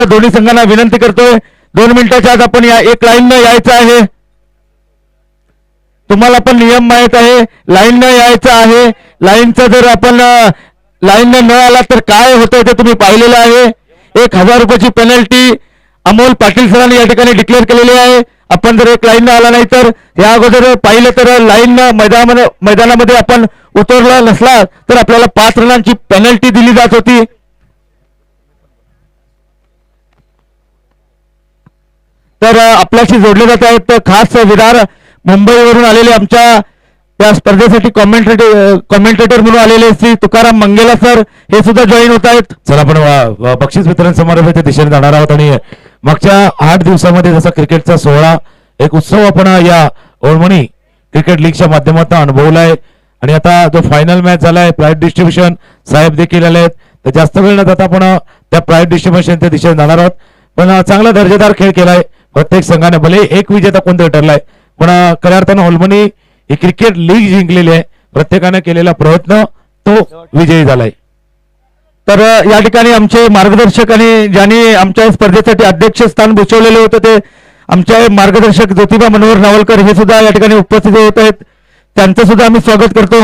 दोन्ही संघांना विनंती करतोय 2 मिनिटाच्या आत आपण एक लाईन यायचं आहे. तुम्हाला पण नियम माहित आहे, लाईन यायचं आहे. लाईनचा जर आपण लाईन न आला तर काय होतं ते तुम्ही पाहिलेलं आहे. 1000 रुपयाची पेनल्टी अमोल पाटील सरांनी या ठिकाणी डिक्लेअर केलेली आहे. आपण जर एक लाईन आला नाही तर या अगोदर पाहिलं तर लाईन मैदानामध्ये आपण उतरला नसला तर आपल्याला 5 रनांची पेनल्टी दिली जात होती. तर आपल्याशी जोडले जात आहेत खास विरार मुंबईवरून आलेले आमच्या या स्पर्धेसाठी कॉमेंटेटर म्हणून आलेले श्री तुकाराम मंगेला सर हे सुद्धा जॉईन होत आहेत. चला आपण बक्षीस वितरण समारंभाच्या दिशेने जाणार आहोत. आणि मागच्या 8 दिवसामध्ये जसा क्रिकेटचा सोहळा एक उत्सव आपण या ओळमणी क्रिकेट लीगच्या माध्यमातून अनुभवलाय. आणि आता जो फायनल मॅच झालाय प्राइज डिस्ट्रीब्युशन साहेब देखील आले आहेत. तर जास्त वेळ न जाता आपण त्या प्राइज डिस्ट्रीब्युशनच्या दिशेने जाणार आहोत. पण चांगला दर्जेदार खेळ केलाय प्रत्येक संघाने. भले एक विजेता कोणता ठरलाय पण खऱ्या अर्थानं ओळमणी ही क्रिकेट लीग जिंकलेली आहे. प्रत्येकाने केलेला प्रयत्न तो विजयी झालाय. तर या ठिकाणी आमचे मार्गदर्शक आणि ज्यांनी आमच्या स्पर्धेसाठी अध्यक्ष स्थान भूषवलेले होते ते आमचे मार्गदर्शक ज्योतिबा मनोहर नावलकर हे सुद्धा या ठिकाणी उपस्थित होत आहेत. त्यांचं सुद्धा आम्ही स्वागत करतो.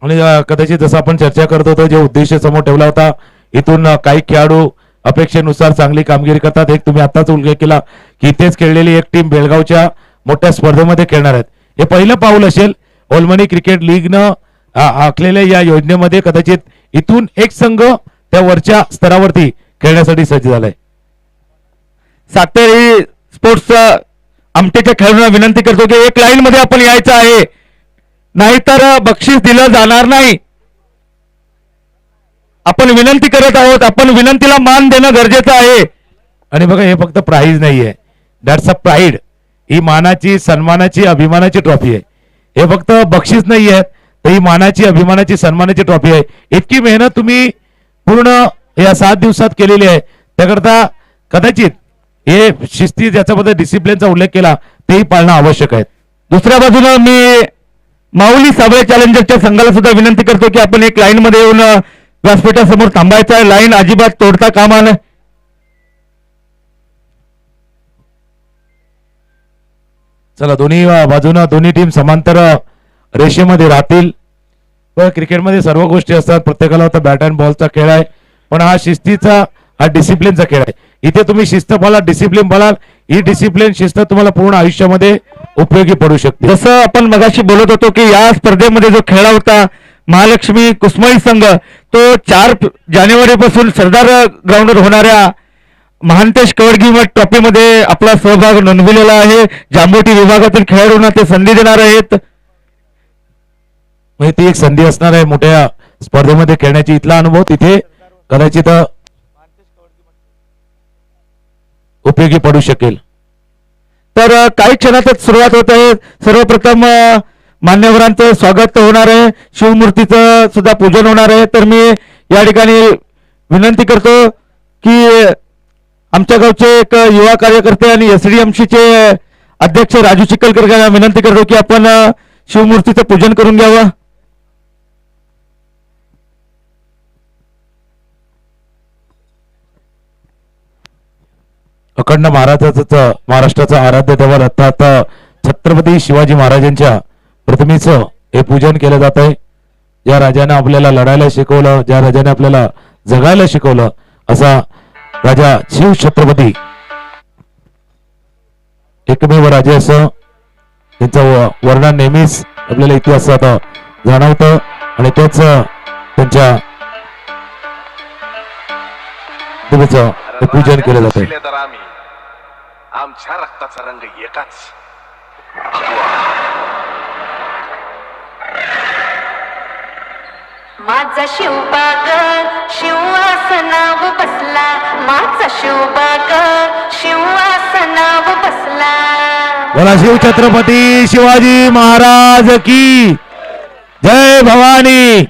आणि कदाचित जसं आपण चर्चा करत होतो जे उद्देश समोर ठेवला होता इथून काही खेळाडू अपेक्षेनुसार चांगली कामगिरी करतात. एक तुम्ही आताच उल्लेख केला की इथेच खेळलेली एक टीम बेळगावच्या मोठ्या स्पर्धेमध्ये खेळणार आहेत. हे पहिलं पाऊल असेल ओळमणी क्रिकेट लीगनं आखलेल्या या योजनेमध्ये. कदाचित इथून एक संघ त्या वरच्या स्तरावरती खेळण्यासाठी सज्ज झालाय. सातेरी स्पोर्ट्स आमटेच्या खेळाडूंना विनंती करतो की एक लाईन मध्ये आपण यायचं आहे नाहीतर बक्षीस दिलं जाणार नाही. आपण विनंती करत आहोत. आपण विनंतीला मान देणं गरजेचं आहे. आणि बघा हे फक्त प्राइज नाहीये, दॅट्स अ प्राईड. ही मानाची सन्मानाची अभिमानाची ट्रॉफी आहे. हे फक्त बक्षीस नाहीये तर ही मानाची अभिमानाची सन्मानाची ट्रॉफी आहे. इतकी मेहनत तुम्ही पूर्ण या 7 दिवसात केलेली आहे. त्याकरता कदाचित हे शिस्ती ज्याच्याबद्दल डिसिप्लिनचा उल्लेख केला तेही पाळणं आवश्यक आहे. दुसऱ्या बाजूला मी माऊली साबळे चॅलेंजरच्या संघाला सुद्धा विनंती करतो की आपण एक लाईन मध्ये येऊन व्यासपीठासमोर थांबायचं आहे. लाईन अजिबात तोडता कामा नये. चला दोन्ही बाजूने दोन्ही टीम समांतर रेषेमध्ये राहतील. क्रिकेटमध्ये सर्व गोष्टी असतात. प्रत्येकाला आता बॅट अँड बॉलचा खेळ आहे पण हा शिस्तीचा हा डिसिप्लिनचा खेळ आहे. इथे तुम्ही शिस्त पाळाल डिसिप्लिन पाळाल ही डिसिप्लिन शिस्त तुम्हाला पूर्ण आयुष्यामध्ये उपयोगी पडू शकते. जसं आपण मगाशी बोलत होतो की या स्पर्धेमध्ये जो खेळला होता महालक्ष्मी कुसमाई संघ तो 4 जानेवारी पासून सरदार ग्राउंडवर होणाऱ्या महांतेश कवडगी ट्रॉफी मध्ये आपला सहभाग नोंदविलेला आहे. जांबोटी विभागातील खेळाडूंना ते संधी देणार आहेत. म्हणजे ती एक संधी असणार आहे मोठ्या स्पर्धेमध्ये खेळण्याची. इथला अनुभव तिथे कदाचित उपयोगी पडू शकेल. तर काही क्षणातच सुरुवात होत आहे. सर्वप्रथम मान्यवरांचं स्वागत होणार आहे. शिवमूर्तीचं सुद्धा पूजन होणार आहे. तर मी या ठिकाणी विनंती करतो की आमच्या गावचे एक युवा कार्यकर्ते आणि SDMC चे अध्यक्ष राजू चिखलकर यांना विनंती करतो की आपण शिवमूर्तीचं पूजन करून घ्यावं. अखंड महाराष्ट्राचा आराध्य देवा अर्थात छत्रपती शिवाजी महाराजांच्या प्रतिमेचं हे पूजन केलं जात आहे. ज्या राजाने आपल्याला लढायला शिकवलं ज्या राजाने आपल्याला जगायला शिकवलं असा राजा शिव छत्रपती एकमेव राजे असं त्यांचं वर्णन नेहमीच आपल्याला इतिहासात जाणवतं आणि तेच त्यांच्या पूजन केलं जातं. आमच्या रक्ताचा रंग एकाच. माझा शिवबाग शिवासनाव बसला माझा शिवबाग शिवासनाव बसला. बोला शिव छत्रपती शिवाजी महाराज की जय भवानी.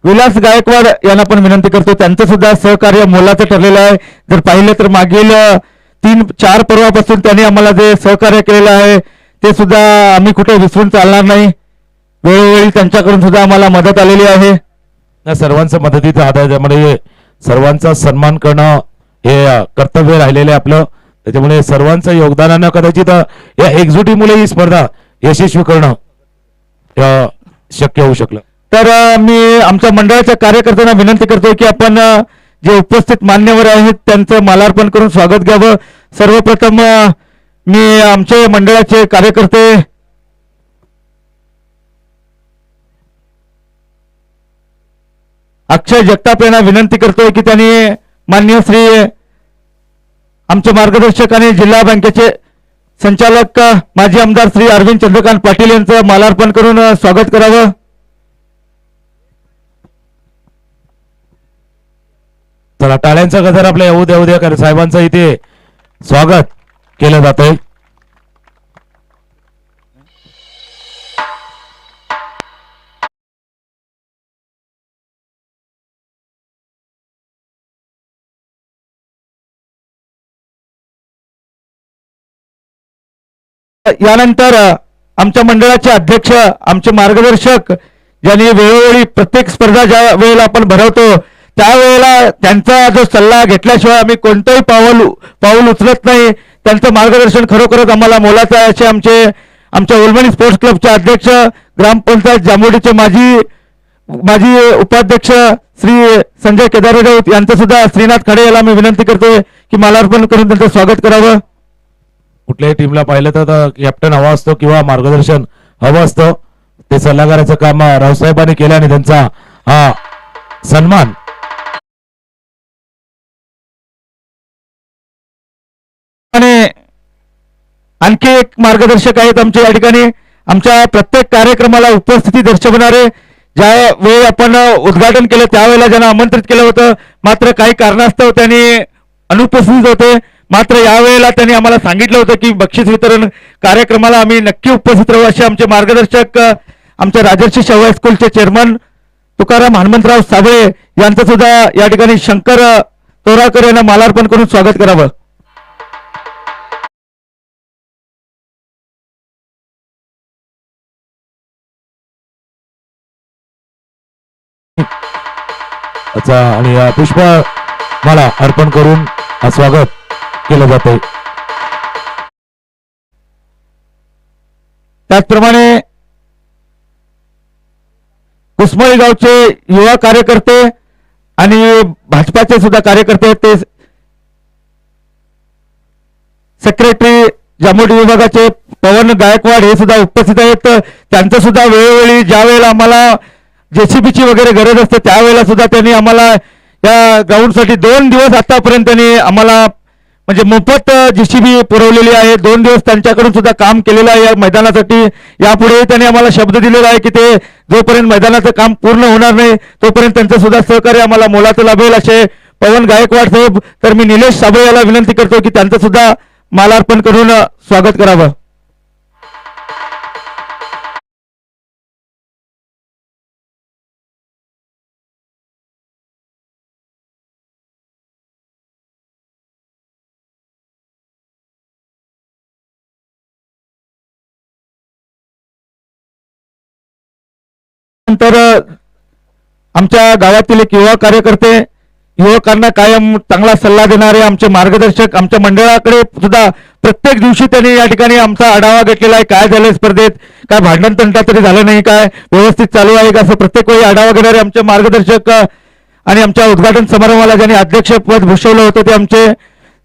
विलास गायकवाड यांना पण विनंती करतो. त्यांचं सुद्धा सहकार्य मोलाचं ठरलेलं आहे. जर पाहिलं तर मागील 3-4 पर्वापासून त्यांनी आम्हाला जे सहकार्य केलेलं आहे ते सुद्धा आम्ही कुठे विसरून चालणार नाही. वेळोवेळी त्यांच्याकडून सुद्धा आम्हाला मदत आलेली आहे. सर्वांचं मदतीचा हात आहे. त्यामध्ये सर्वांचा सन्मान करणं हे कर्तव्य राहिलेलं आहे आपलं. त्याच्यामुळे सर्वांचं योगदानानं कदाचित या एकजुटीमुळे ही स्पर्धा यशस्वी करणं शक्य होऊ शकलं. तर मी आमच्या मंडळाच्या कार्यकर्त्यांना विनंती करतोय की आपण जे उपस्थित मान्यवर आहेत त्यांचं मालार्पण करून स्वागत घ्यावं. सर्वप्रथम मी आमचे मंडळाचे कार्यकर्ते अक्षय जगताप यांना विनंती करतोय की त्यांनी मान्य श्री आमचे मार्गदर्शक आणि जिल्हा बँकेचे संचालक माजी आमदार श्री अरविंद चंद्रकांत पाटील यांचं मालार्पण करून स्वागत करावं. चला टाळ्यांचा गजर आपल्या येऊ द्या साहेबांचं इथे स्वागत केलं जात आहे. यानंतर आमच्या मंडळाचे अध्यक्ष आमचे मार्गदर्शक ज्यांनी वेळोवेळी प्रत्येक स्पर्धा ज्या वेळेला आपण भरवतो त्यावेळेला त्यांचा जो सल्ला घेतल्याशिवाय आम्ही कोणतंही पाऊल उचलत नाही. त्यांचं मार्गदर्शन खरोखरच आम्हाला मोलाचं आहे असे आमच्या ओलमणी स्पोर्ट्स क्लबचे अध्यक्ष ग्रामपंचायत जांभोडीचे माजी उपाध्यक्ष श्री संजय केदारे राऊत यांचं सुद्धा श्रीनाथ खाडे याला मी विनंती करतोय की मालार्पण करून त्यांचं स्वागत करावं. कुठल्याही टीमला पाहिलं तर कॅप्टन हवा असतो किंवा मार्गदर्शन हवं असतं. ते सल्लागाराचं काम रावसाहेबांनी केलं आणि त्यांचा हा सन्मान आणि आणखी एक मार्गदर्शक आहेत आमच्या या ठिकाणी आमच्या प्रत्येक कार्यक्रमाला उपस्थिती दर्शवणारे. ज्या वेळी आपण उद्घाटन केलं त्यावेळेला ज्यांना आमंत्रित केलं होतं मात्र काही कारणास्तव त्यांनी अनुपस्थित होते. मात्र यावेळेला त्यांनी आम्हाला सांगितलं होतं की बक्षीस वितरण कार्यक्रमाला आम्ही नक्की उपस्थित राहू असे आमचे मार्गदर्शक आमच्या राजर्षी शाहू स्कूलचे चेअरमन तुकाराम हनुमंतराव साबळे यांचं सुद्धा या ठिकाणी शंकर तोराकर यांना मालार्पण करून स्वागत करावं. अच्छा आणि पुष्प मला अर्पण करून स्वागत केलं जाते. त्याचप्रमाणे कुसमळी गावचे युवा कार्यकर्ते आणि भाजपाचे सुद्धा कार्यकर्ते ते सेक्रेटरी जांभोडी विभागाचे पवन गायकवाड हे सुद्धा उपस्थित आहेत. त्यांचं सुद्धा वेळोवेळी ज्या वेळेला आम्हाला जेसीबीची वगैरे गरज असते त्यावेळेला सुद्धा त्यांनी आम्हाला या ग्राउंडसाठी 2 दिवस आतापर्यंत त्यांनी आम्हाला म्हणजे मोफत जेसीबी पुरवलेली आहे. 2 दिवस त्यांच्याकडून सुद्धा काम केलेलं आहे या मैदानासाठी. यापुढे त्यांनी आम्हाला शब्द दिलेला आहे की ते जोपर्यंत मैदानाचं काम पूर्ण होणार नाही तोपर्यंत त्यांचं सुद्धा सहकार्य आम्हाला मोलाचं लाभेल असे पवन गायकवाड साहेब. तर मी निलेश साबळे याला विनंती करतो की त्यांचं सुद्धा मालार्पण करून स्वागत करावं. नंतर आमच्या गावातील एक युवा कार्यकर्ते युवकांना कायम चांगला सल्ला देणारे आमचे मार्गदर्शक आमच्या मंडळाकडे सुद्धा प्रत्येक दिवशी त्यांनी या ठिकाणी आमचा आढावा घेतलेला आहे. काय झालंय स्पर्धेत, काय भांडण तंटा तरी झालं नाही, काय व्यवस्थित चालू आहे का, असं प्रत्येक वेळी आढावा घेणारे आमचे मार्गदर्शक आणि आमच्या उद्घाटन समारंभाला ज्यांनी अध्यक्षपद भूषवलं होतं ते आमचे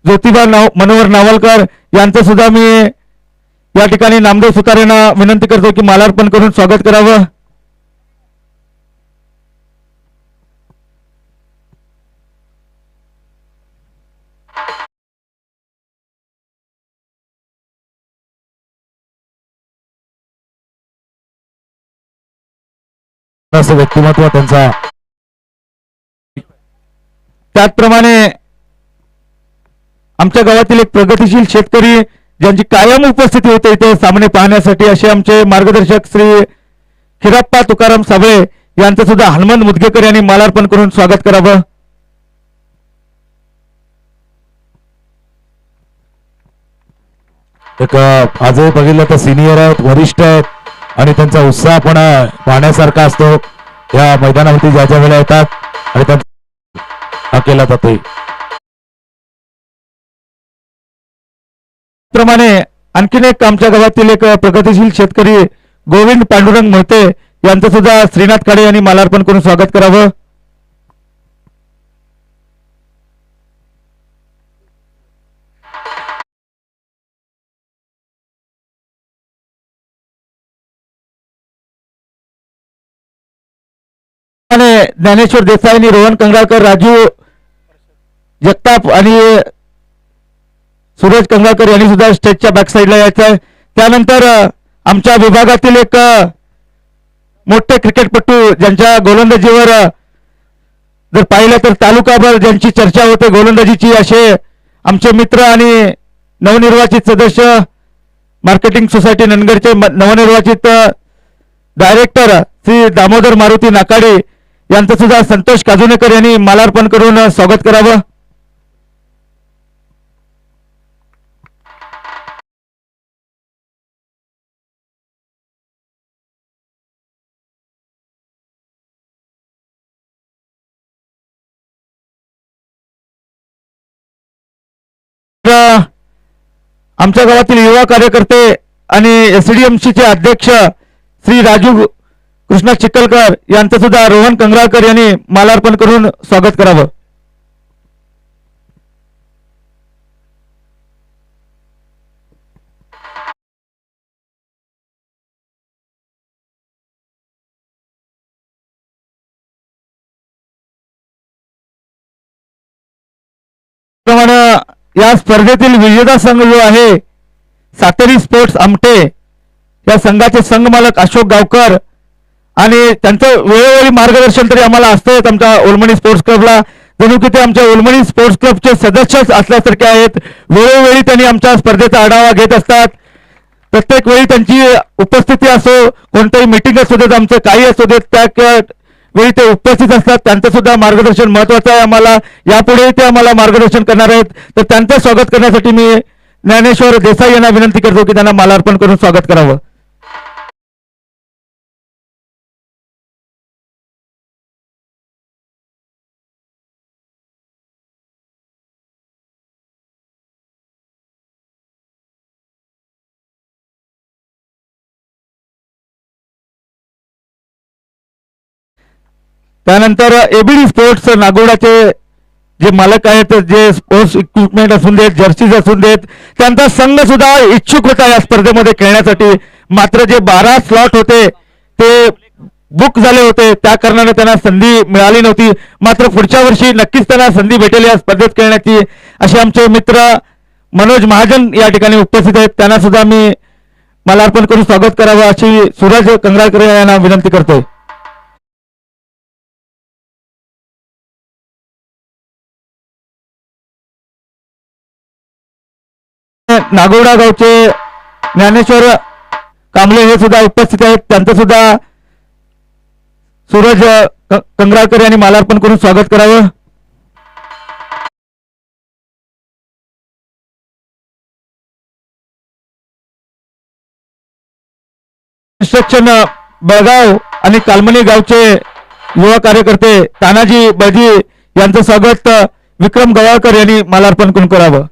ज्योतिबा मनोहर नावलकर यांचं सुद्धा मी या ठिकाणी नामदेव सुतार यांना विनंती करतो की मालार्पण करून स्वागत करावं. असं व्यक्तिमत्व त्यांचा. त्याचप्रमाणे आमच्या गावातील एक प्रगतिशील शेतकरी ज्यांची कायम उपस्थिती होते इथे सामने पाहण्यासाठी असे आमचे मार्गदर्शक श्री खिराप्पा तुकाराम साबळे यांचं सुद्धा हनुमंत मुदगेकर यांनी मालार्पण करून स्वागत करावं. एक आजही बघितलं तर सिनियर आहेत, वरिष्ठ आहेत आणि त्यांचा उत्साह पण पाहण्यासारखा असतो या मैदानावरती ज्या ज्या वेळेला येतात. आणि केला जातोय. प्रमाणे आणखीन एक आमच्या गावातील एक प्रगतिशील शेतकरी गोविंद पांडुरंग मोहिते यांचं सुद्धा श्रीनाथ खाडे यांनी मालार्पण करून स्वागत करावं. ज्ञानेश्वर देसाई आणि रोहन कंगळकर, राजू जगताप आणि सूरज कंगळकर यांनी सुद्धा स्टेजच्या बॅक साईडला यायचं आहे. त्यानंतर आमच्या विभागातील एक मोठे क्रिकेटपटू ज्यांच्या गोलंदाजीवर जर पाहिलं तर तालुकाभर ज्यांची चर्चा होते गोलंदाजीची, असे आमचे मित्र आणि नवनिर्वाचित सदस्य मार्केटिंग सोसायटी नंदगडचे नवनिर्वाचित डायरेक्टर श्री दामोदर मारुती नाकाडे यांचं सुद्धा संतोष काजुनेकर यांनी मालार्पण करून स्वागत करावं. आमच्या गावातील युवा कार्यकर्ते आणि एसडीएमसीचे अध्यक्ष श्री राजू कृष्णा चिखलकर यांचं सुद्धा रोहन कंगळकर यांनी मालार्पण करून स्वागत करावं. प्रमाणे या स्पर्धेतील विजेता संघ जो आहे सातेरी स्पोर्ट्स आमटे, या संघाचे संघमालक अशोक गावकर आणि त्यांचं वेळोवेळी मार्गदर्शन तरी आम्हाला असतंच आमच्या ओलमणी स्पोर्ट्स क्लबला. जणू की ते आमच्या ओलमणी स्पोर्ट्स क्लबचे सदस्यच असल्यासारखे आहेत. वेळोवेळी त्यांनी आमच्या स्पर्धेचा आढावा घेत असतात. प्रत्येक वेळी त्यांची उपस्थिती असो, कोणत्याही मीटिंग असू देत, आमचं काही असू देत, त्या वेळी ते उपस्थित असतात. त्यांचं सुद्धा मार्गदर्शन महत्वाचं आहे आम्हाला. यापुढे ते आम्हाला मार्गदर्शन करणार आहेत. तर त्यांचं स्वागत करण्यासाठी मी ज्ञानेश्वर देसाई यांना विनंती करतो की त्यांना मालार्पण करून स्वागत करावं. त्यानंतर एबीडी स्पोर्ट्स नागोडाचे जे मालक आहेत, जे स्पोर्ट्स इक्विपमेंट असून देत, जर्सीज असून देत, त्यांचा संघ सुद्धा इच्छुक होता या स्पर्धेमध्ये खेळण्यासाठी. मात्र जे 12 स्लॉट होते ते बुक झाले होते, त्या कारणाने त्यांना संधी मिळाली नव्हती. मात्र पुढच्या वर्षी नक्कीच त्यांना संधी भेटेल या स्पर्धेत खेळण्याची, असे आमचे मित्र मनोज महाजन या ठिकाणी उपस्थित आहेत. त्यांना सुद्धा मी मालार्पण करून स्वागत करावं अशी सूरज कंगळकर यांना विनंती करतोय. नागोडा गावचे ज्ञानेश्वर कांबळे हे सुद्धा उपस्थित आहेत. त्यांचं सुद्धा सूरज कंगळकर यांनी मालार्पण करून स्वागत करावं. कन्स्ट्रक्शन बेळगाव आणि कालमणी गावचे युवा कार्यकर्ते तानाजी बजी यांचं स्वागत विक्रम गवाळकर यांनी मालार्पण करून करावं.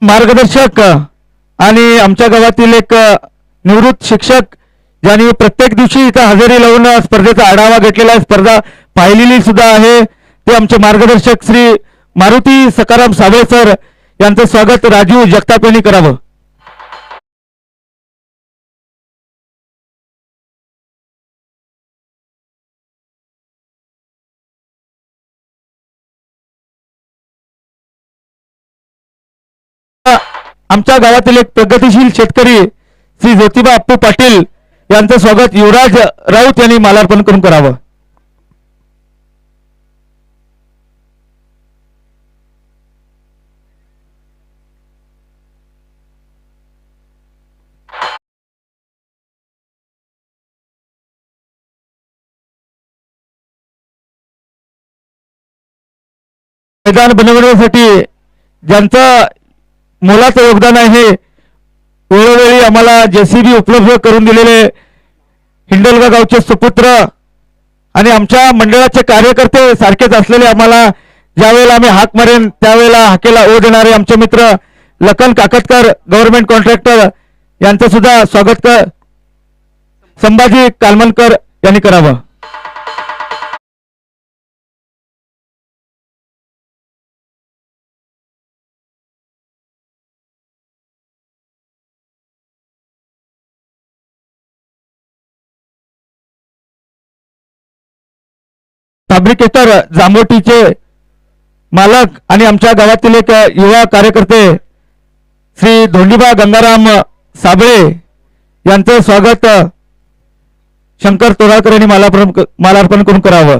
मार्गदर्शक आणि आमच्या गावातील एक निवृत्त शिक्षक ज्यांनी प्रत्येक दिवशी इथं हजेरी लावून स्पर्धेचा आढावा घेतलेला आहे, स्पर्धा पाहिलेली सुद्धा आहे, ते आमचे मार्गदर्शक श्री मारुती सकाराम साबळे सर यांचं स्वागत राजू जगताप यांनी करावं. आमच्या गावातील एक प्रगतिशील शेतकरी श्री ज्योतिबा अप्पू पाटील यांचं स्वागत युवराज राऊत यांनी मालार्पण करून करावं. मैदान बनवण्यासाठी ज्यांचं मोलाचं योगदान आहे, वेळोवेळी आम्हाला JCB उपलब्ध करून दिलेले हिंडलगा गावचे सुपुत्र आणि आमच्या मंडळाचे कार्यकर्ते सारखेच असलेले, आम्हाला ज्यावेळेला आम्ही हाक मारेन त्यावेळेला हाकेला ओ देणारे आमचे मित्र लखन काकतकर गव्हर्नमेंट कॉन्ट्रॅक्टर यांचं सुद्धा स्वागत संभाजी कालमनकर यांनी करावं. फॅब्रिकेटर जांभोटीचे मालक आणि आमच्या गावातील एक युवा कार्यकर्ते श्री धोंडीबा गंगाराम साबळे यांचं स्वागत शंकर तोराळकर यांनी मालार्पण करून करावं.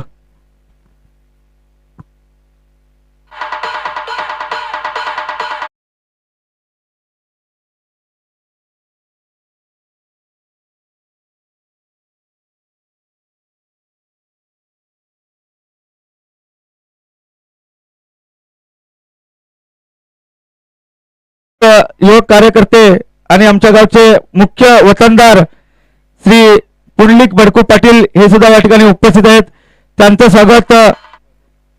युवक कार्यकर्ते आणि आमच्या गावचे मुख्य वतनदार श्री पुंडलिक बडकू पाटील हे सुद्धा या ठिकाणी उपस्थित आहेत. त्यांचं स्वागत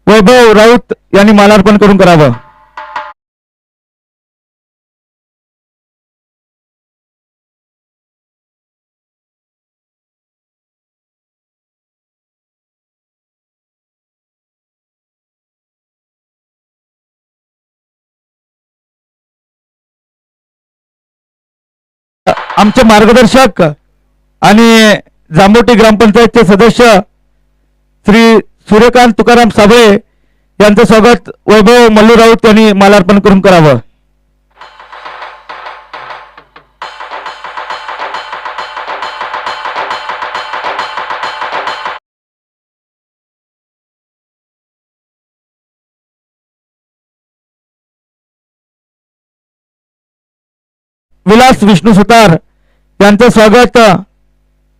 वैभव राऊत यांनी मालार्पण करून करावं. आमचे मार्गदर्शक आणि जांभोटी ग्रामपंचायतचे सदस्य श्री सूर्यकांत तुकाराम साबळे यांचं स्वागत वैभव मल्लू राऊत यांनी मालार्पण करून करावं. विलास विष्णू सुतार यांचं स्वागत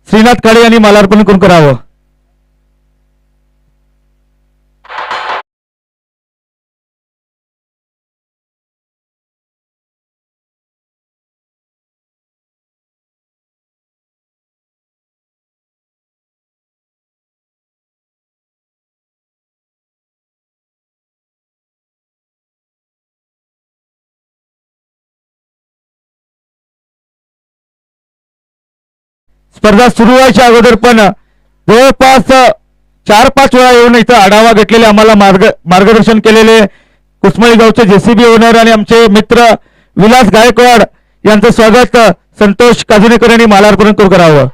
श्रीनाथ काळे यांनी मालार्पण करून करावं. स्पर्धा सुरू व्हायच्या अगोदर पण जवळपास 4-5 वेळा येऊन इथं आढावा घेतलेले, आम्हाला मार्गदर्शन केलेले कुसमळी गावचे JCB ओनर आणि आमचे मित्र विलास गायकवाड यांचं स्वागत संतोष काजुनेकर यांनी मालार्पण करून करावं.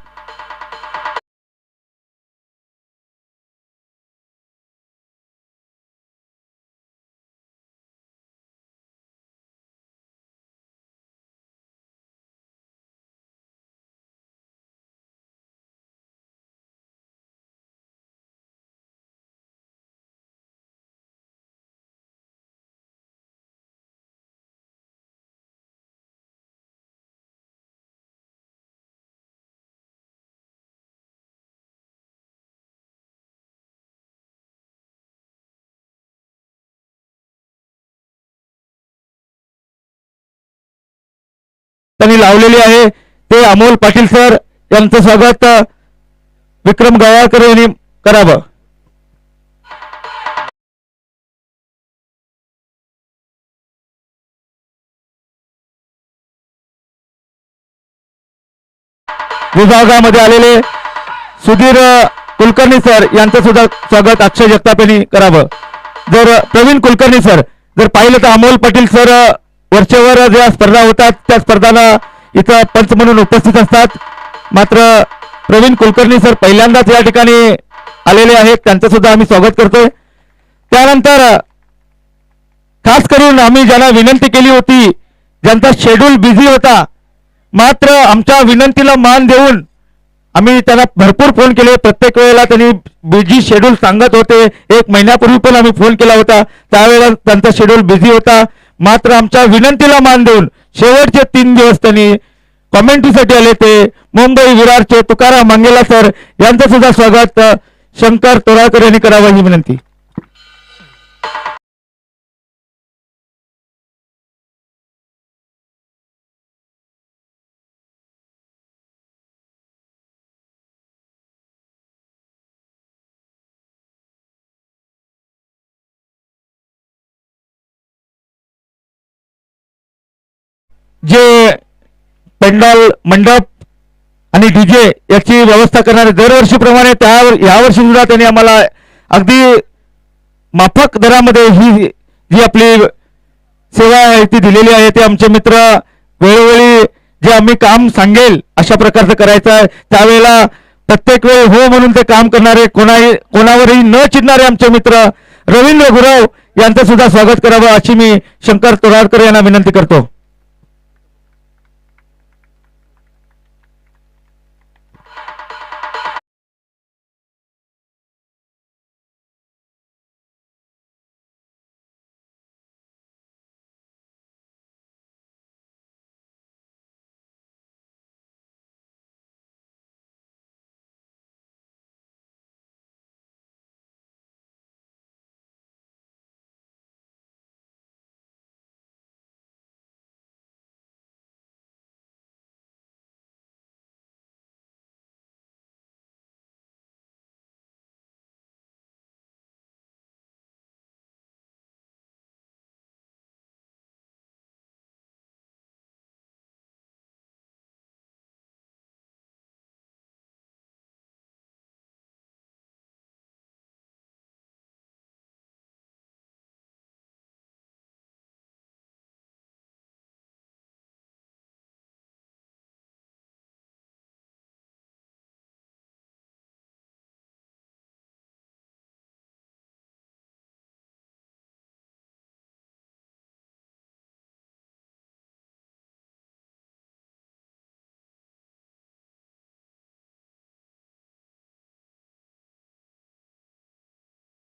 त्यांनी लावलेली आहे ते अमोल पाटील सर यांचं स्वागत विक्रम गवाळकर यांनी करावं. विभागामध्ये आलेले सुधीर कुलकर्णी सर यांचं सुद्धा स्वागत अक्षय जगताप यांनी करावं. जर प्रवीण कुलकर्णी सर जर पाहिलं तर अमोल पाटील सर वरचेवर ज्या स्पर्धा होतात त्या स्पर्धांना इथं पंच म्हणून उपस्थित असतात, मात्र प्रवीण कुलकर्णी सर पहिल्यांदाच या ठिकाणी आलेले आहेत, त्यांचं सुद्धा आम्ही स्वागत करतोय. त्यानंतर खास करून आम्ही ज्यांना विनंती केली होती, ज्यांचा शेड्यूल बिझी होता, मात्र आमच्या विनंतीला मान देऊन आम्ही त्यांना भरपूर फोन केले. प्रत्येक वेळेला त्यांनी बिझी शेड्यूल सांगत होते. 1 महिन्यापूर्वी पण आम्ही फोन केला होता, त्यावेळेला त्यांचा शेड्यूल बिझी होता, मात्र आमच्या विनंतीला मान देऊन शेवटचे 3 दिवस त्यांनी कॉमेंट्रीसाठी आले. ते मुंबई विरारचे तुकाराम मांगेला सर यांचं सुद्धा स्वागत शंकर तोराळकर यांनी करावं ही विनंती. जे पेंडॉल मंडप आणि डीजे याची व्यवस्था करणारे दरवर्षीप्रमाणे यावर्षी सुद्धा त्यांनी आम्हाला अगदी माफक दरामध्ये ही जी आपली सेवा आहे ती दिलेली आहे. ते आमचे मित्र वेळोवेळी जे आम्ही काम सांगेल अशा प्रकारचं करायचं आहे, त्यावेळेला प्रत्येक वेळी हो म्हणून ते काम करणारे, कोणावरही न चिडणारे आमचे मित्र रवींद्र गुरव यांचं सुद्धा स्वागत करावं अशी मी शंकर तोराडकर यांना विनंती करतो.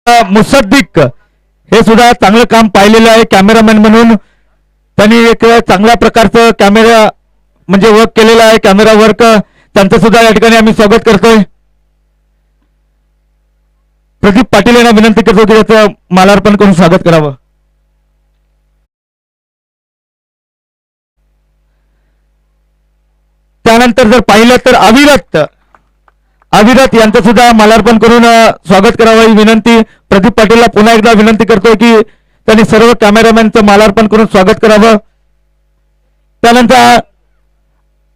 मुसद्दिक हे सुद्धा चांगलं काम पाहिलेलं आहे कॅमेरामॅन म्हणून. त्यांनी एक चांगल्या प्रकारचं कॅमेरा म्हणजे वर्क केलेलं आहे, कॅमेरा वर्क. त्यांचं सुद्धा या ठिकाणी आम्ही स्वागत करतोय. प्रदीप पाटील यांना विनंती करतो की त्याचं मालार्पण करून स्वागत करावं. त्यानंतर जर पाहिलं तर अविरत यांचं सुद्धा मालार्पण करून स्वागत करावं ही विनंती. प्रदीप पाटीलला पुन्हा एकदा विनंती करतोय की त्यांनी सर्व कॅमेरामॅनचं मालार्पण करून स्वागत करावं. त्यानंतर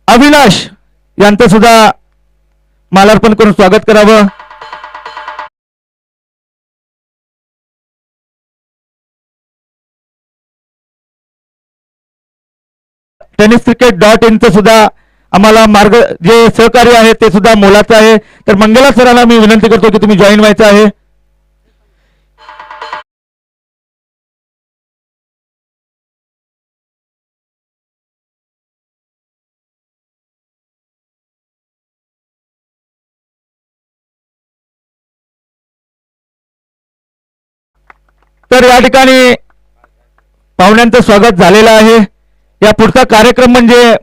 अविनाश यांचं सुद्धा मालार्पण करून स्वागत करावं. tenniscricket.in चं सुद्धा आम्हाला जे सहकार्य आहे ते सुद्धा मोलाचं आहे. तर मंगला सरांना मी विनंती करतो की तुम्ही जॉईन व्हायचं आहे. तर या ठिकाणी पाहुण्यांचं स्वागत झालेलं आहे. या पुढचा कार्यक्रम म्हणजे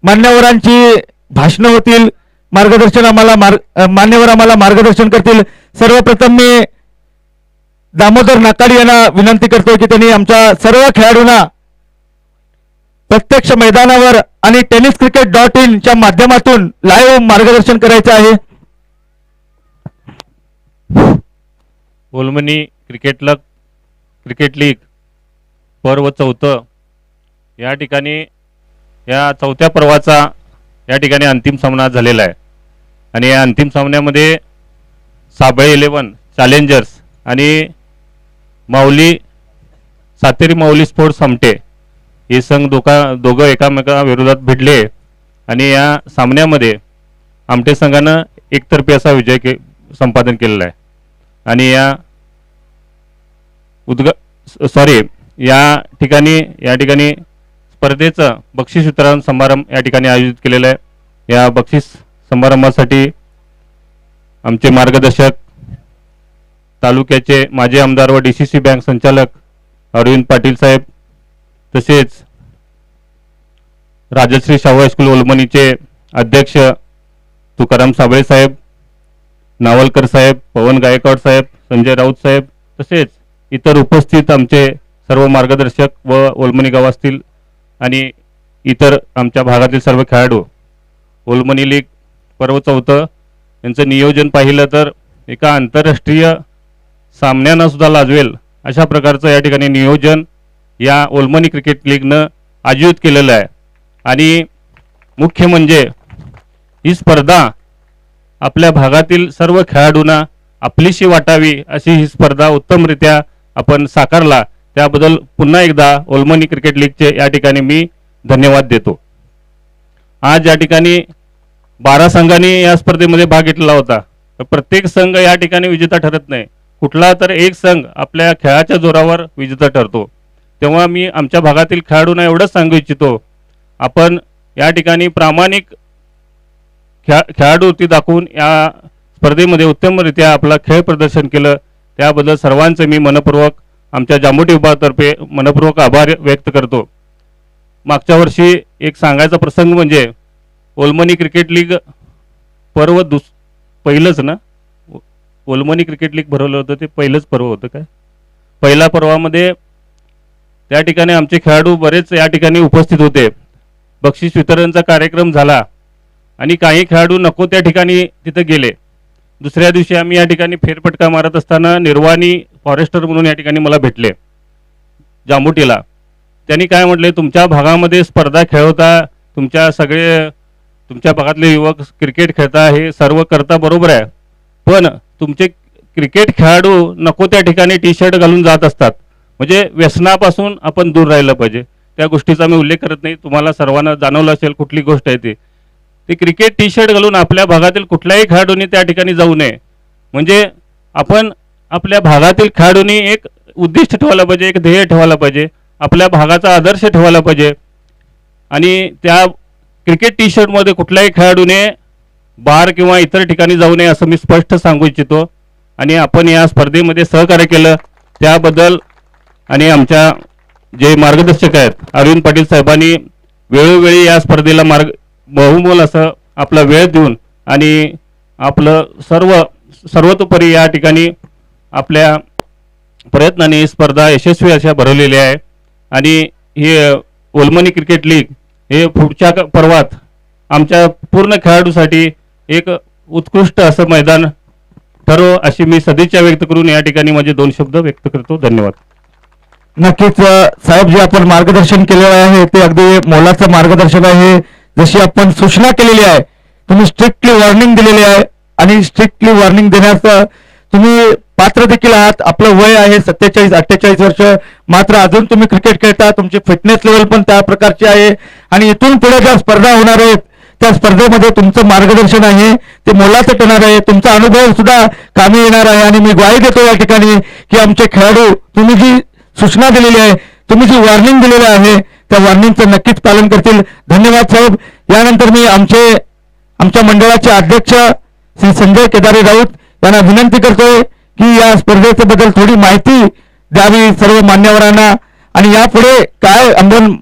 मान्यवरांची भाषणं होतील, मार्गदर्शन मान्यवर आम्हाला मार्गदर्शन करतील. सर्वप्रथम मी दामोदर नाकाडी यांना विनंती करतो की त्यांनी आमच्या सर्व खेळाडूंना प्रत्यक्ष मैदानावर आणि tenniscricket.in च्या माध्यमातून लाईव्ह मार्गदर्शन करायचं आहे. ओलमनी क्रिकेट लीग पर्व 4 या ठिकाणी या 4थ्या पर्वाचा या ठिकाणी अंतिम सामना झालेला आहे. आणि या अंतिम सामन्यामध्ये साबळे 11 चॅलेंजर्स आणि सातेरी माऊली स्पोर्ट्स आमटे हे संघ दोघं एकामेकाविरोधात भिडले. आणि या सामन्यामध्ये आमटे संघानं एकतर्फी असा विजय संपादन केलेला आहे. आणि या ठिकाणी स्पर्धेचं बक्षीस वितरण समारंभ या ठिकाणी आयोजित केलेला आहे. या बक्षीस समारंभासाठी आमचे मार्गदर्शक तालुक्याचे माजी आमदार व DCC बँक संचालक अरविंद पाटील साहेब, तसेच राजश्री शाहू हायस्कूल ओलमनीचे अध्यक्ष तुकाराम साबळे साहेब, नावलकर साहेब, पवन गायकवाड साहेब, संजय राऊत साहेब, तसेच इतर उपस्थित आमचे सर्व मार्गदर्शक व ओलमनी गावातील आणि इतर आमच्या भागातील सर्व खेळाडू. ओलमनी लीग पर्व 4 यांचं नियोजन पाहिलं तर एका आंतरराष्ट्रीय सामन्यांना सुद्धा लाजवेल अशा प्रकारचं या ठिकाणी नियोजन या ओलमनी क्रिकेट लीगनं आयोजित केलेलं आहे आणि मुख्य म्हणजे ही स्पर्धा आपल्या भागातील सर्व खेळाडूंना आपलीशी वाटावी अशी ही स्पर्धा उत्तमरित्या आपण साकारला, त्याबद्दल पुन्हा एकदा ओलमनी क्रिकेट लीगचे या ठिकाणी मी धन्यवाद देतो. आज या ठिकाणी 12 संघांनी या स्पर्धेमध्ये भाग घेतलेला होता. प्रत्येक संघ या ठिकाणी विजेता ठरत नाही, कुठला तर एक संघ आपल्या खेळाच्या जोरावर विजेता ठरतो. तेव्हा मी आमच्या भागातील खेळाडूंना एवढंच सांगू इच्छितो, आपण या ठिकाणी प्रामाणिक खेळाडूवृत्ती दाखवून या स्पर्धेमध्ये उत्तमरित्या आपला खेळ प्रदर्शन केलं, त्याबद्दल सर्वांचं मी मनपूर्वक आमच्या जांबुटी विभागातर्फे मनपूर्वक आभार व्यक्त करतो. मागच्या वर्षी एक सांगायचा प्रसंग म्हणजे ओलमनी क्रिकेट लीग पर्व पहिलंच ना, ओलमनी क्रिकेट लीग भरवलं होतं ते पहिलंच पर्व होतं काय, पहिल्या पर्वामध्ये त्या ठिकाणी आमचे खेळाडू बरेच या ठिकाणी उपस्थित होते. बक्षीस वितरणचा कार्यक्रम झाला आणि काही खेळाडू नको त्या ठिकाणी तिथे गेले. दुसऱ्या दिवशी आम्ही या ठिकाणी फेरफटका मारत असताना निर्वाणी फॉरेस्टर म्हणून या ठिकाणी मला भेटले जांबुटीला. त्यांनी काय म्हटले, तुमच्या भागामध्ये स्पर्धा खेळवता, तुमच्या भागातले युवक क्रिकेट खेळता, हे सर्व करता बरोबर आहे, पण तुमचे क्रिकेट खेळाडू नको त्या ठिकाणी टी शर्ट घालून जात असतात, म्हणजे व्यसनापासून आपण दूर राहिलं पाहिजे. त्या गोष्टीचा मी उल्लेख करत नाही, तुम्हाला सर्वांना जाणवलं असेल कुठली गोष्ट आहे ते क्रिकेट टी शर्ट घालून आपल्या भागातील कुठल्याही खेळाडूंनी त्या ठिकाणी जाऊ नये. म्हणजे आपण आपल्या भागातील खेळाडूंनी एक उद्दिष्ट ठेवायला पाहिजे, एक ध्येय ठेवायला पाहिजे, आपल्या भागाचा आदर्श ठेवायला पाहिजे आणि त्या क्रिकेट टी शर्टमध्ये कुठल्याही खेळाडूने बार किंवा इतर ठिकाणी जाऊ नये असं मी स्पष्ट सांगू इच्छितो. आणि आपण या स्पर्धेमध्ये सहकार्य केलं त्याबद्दल आणि आमच्या जे मार्गदर्शक आहेत अरविंद पाटील साहेबांनी वेळोवेळी या स्पर्धेला बहुमोल असं आपला वेळ देऊन आणि आपलं सर्वतोपरी या ठिकाणी आपल्या प्रयत्नाने ही स्पर्धा यशस्वी अशा भरवलेली आहे. आणि हे ओलमनी क्रिकेट लीग हे पुढच्या पर्वात आमच्या पूर्ण खेळाडूसाठी एक उत्कृष्ट असं मैदान ठरो अशी मी सदिच्छा व्यक्त करून या ठिकाणी माझे 2 शब्द व्यक्त करतो. धन्यवाद. नक्कीच साहेब, जे आपण मार्गदर्शन केलेलं आहे ते अगदी मोलाचं मार्गदर्शन आहे. जशी आपण सूचना केलेली आहे, तुम्ही स्ट्रिक्टली वॉर्निंग दिलेली आहे आणि स्ट्रिक्टली वॉर्निंग देण्याचं तुम्ही पात्र देखील आहात. आपलं वय आहे 47-48 वर्ष, मात्र अजून तुम्ही क्रिकेट खेळता, तुमची फिटनेस लेवल पण त्या प्रकारची आहे आणि इथून पुढे ज्या स्पर्धा होणार आहेत त्या स्पर्धेमध्ये तुमचं मार्गदर्शन आहे ते मोलाचं ठरणार आहे. तुमचा अनुभव सुद्धा कामी येणार आहे आणि मी ग्वाही देतो या ठिकाणी की आमचे खेळाडू, तुम्ही जी सूचना दिलेली आहे, तुम्ही जी वॉर्निंग दिलेली आहे त्या वॉर्निंगचं नक्कीच पालन करतील. धन्यवाद साहेब. यानंतर मी आमच्या मंडळाचे अध्यक्ष श्री संजय केदारी राऊत यांना विनंती करतोय की या स्पर्धेच्या बद्दल थोडी माहिती द्यावी सर्व मान्यवरांना आणि यापुढे काय अंमल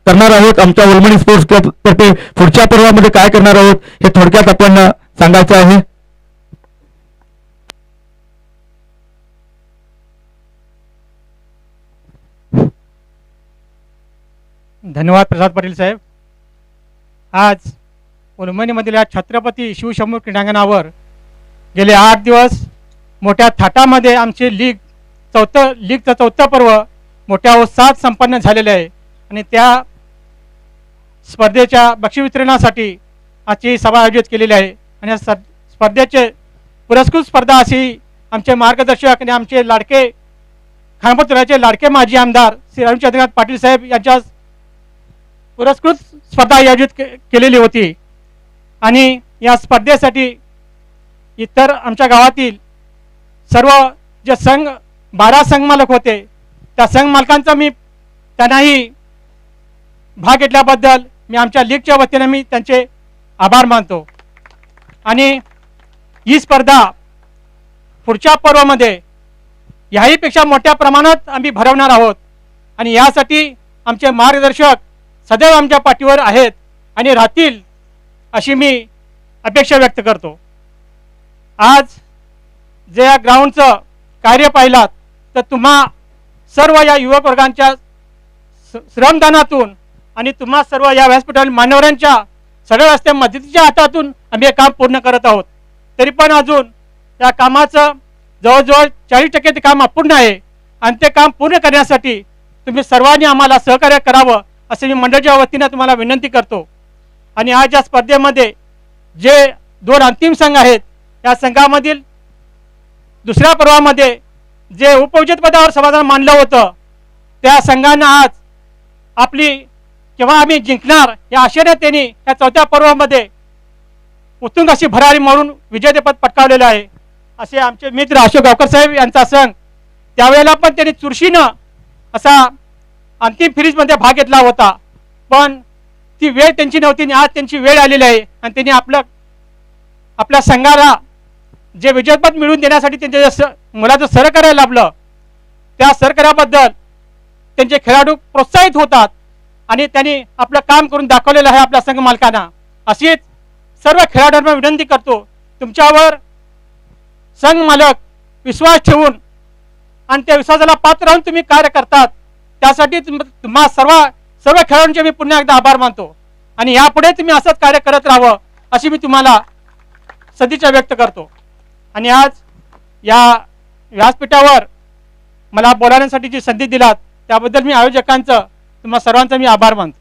करणार आहोत, आमच्या ओलमनी स्पोर्ट्स क्लब तर्फे पुढच्या पर्वामध्ये काय करणार आहोत हे थोडक्यात आपण सांगायचं आहे. धन्यवाद प्रसाद पाटील साहेब. आज ओलमनीमधील या छत्रपती शिवशंभू क्रीडांगणावर गेले 8 दिवस मोठ्या थाटामध्ये आमचे लीगचं चौथं पर्व मोठ्या उत्साहात संपन्न झालेले आहे आणि त्या स्पर्धेच्या बक्षीस वितरणासाठी आजची सभा आयोजित केलेली आहे. आणि या स्पर्धेचे पुरस्कृत स्पर्धा अशी आमचे मार्गदर्शक आणि आमचे लाडके खानापूर तालुक्याचे लाडके माजी आमदार श्री रविचंद्रनाथ पाटील साहेब यांच्या पुरस्कृत स्पर्धा आयोजित केलेली होती. आणि या स्पर्धेसाठी इतर आमच्या गावातील सर्व जे 12 संघ मालक होते त्या संघ मालकांचा मी त्यांनाही भाग घेतल्याबद्दल मी आमच्या लीगच्या वतीने मी त्यांचे आभार मानतो. आणि ही स्पर्धा पुढच्या पर्वामध्ये याहीपेक्षा मोठ्या प्रमाणात आम्ही भरवणार आहोत आणि यासाठी आमचे मार्गदर्शक सदैव आमच्या पाठीवर आहेत आणि राहतील अशी मी अपेक्षा व्यक्त करतो. आज जे या ग्राउंडचं कार्य पाहिलात तर तुम्हा सर्व या युवक वर्गांच्या श्रमदानातून आणि तुम्हा सर्व या व्यासपीठातील मान्यवरांच्या सगळ्या रस्ते मदतीच्या हातातून आम्ही हे काम पूर्ण करत आहोत. तरी पण अजून या कामाचं जवळजवळ 40% ते काम अपूर्ण आहे आणि ते काम पूर्ण करण्यासाठी तुम्ही सर्वांनी आम्हाला सहकार्य करावं असे मी मंडळाच्या वतीनं तुम्हाला विनंती करतो. आणि आज या स्पर्धेमध्ये जे 2 अंतिम संघ आहेत, या संघामधील दुसऱ्या पर्वामध्ये जे उपविजेतेपदावर समाधान मानलं होतं, त्या संघानं आज आपली केव्हा आम्ही जिंकणार या आशेने त्यांनी या 4थ्या पर्वामध्ये उत्तुंग अशी भरारी मारून विजेतेपद पटकावलेलं आहे. असे आमचे मित्र अशोक गावकर साहेब यांचा संघ त्यावेळेला पण त्यांनी चुरशीनं असा अंतिम फेरीजमध्ये भाग घेतला होता, पण ती वेळ त्यांची नव्हती आणि आज त्यांची वेळ आलेली आहे. आणि त्यांनी आपल्या संघाला जे विजेतेपद मिळवून देण्यासाठी त्यांच्या मुलाचं सहकार्य लाभलं, त्या सहकार्याबद्दल त्यांचे खेळाडू प्रोत्साहित होतात आणि त्यांनी आपलं काम करून दाखवलेलं आहे आपल्या संघ मालकांना. अशीच सर्व खेळाडूंना विनंती करतो, तुमच्यावर संघ मालक विश्वास ठेवून आणि त्या विश्वासाला पात्र राहून तुम्ही कार्य करतात, त्यासाठी तुम्हा सर्व खेळाडूंचे मी पुन्हा एकदा आभार मानतो. आणि यापुढे तुम्ही असंच कार्य करत राहावं अशी मी तुम्हाला सदिच्छा व्यक्त करतो. आणि आज या व्यासपीठावर मला बोलण्यासाठी जी संधी दिलात त्याबद्दल मी आयोजकांचं तुम्हा सर्वांचा मी आभार मानतो.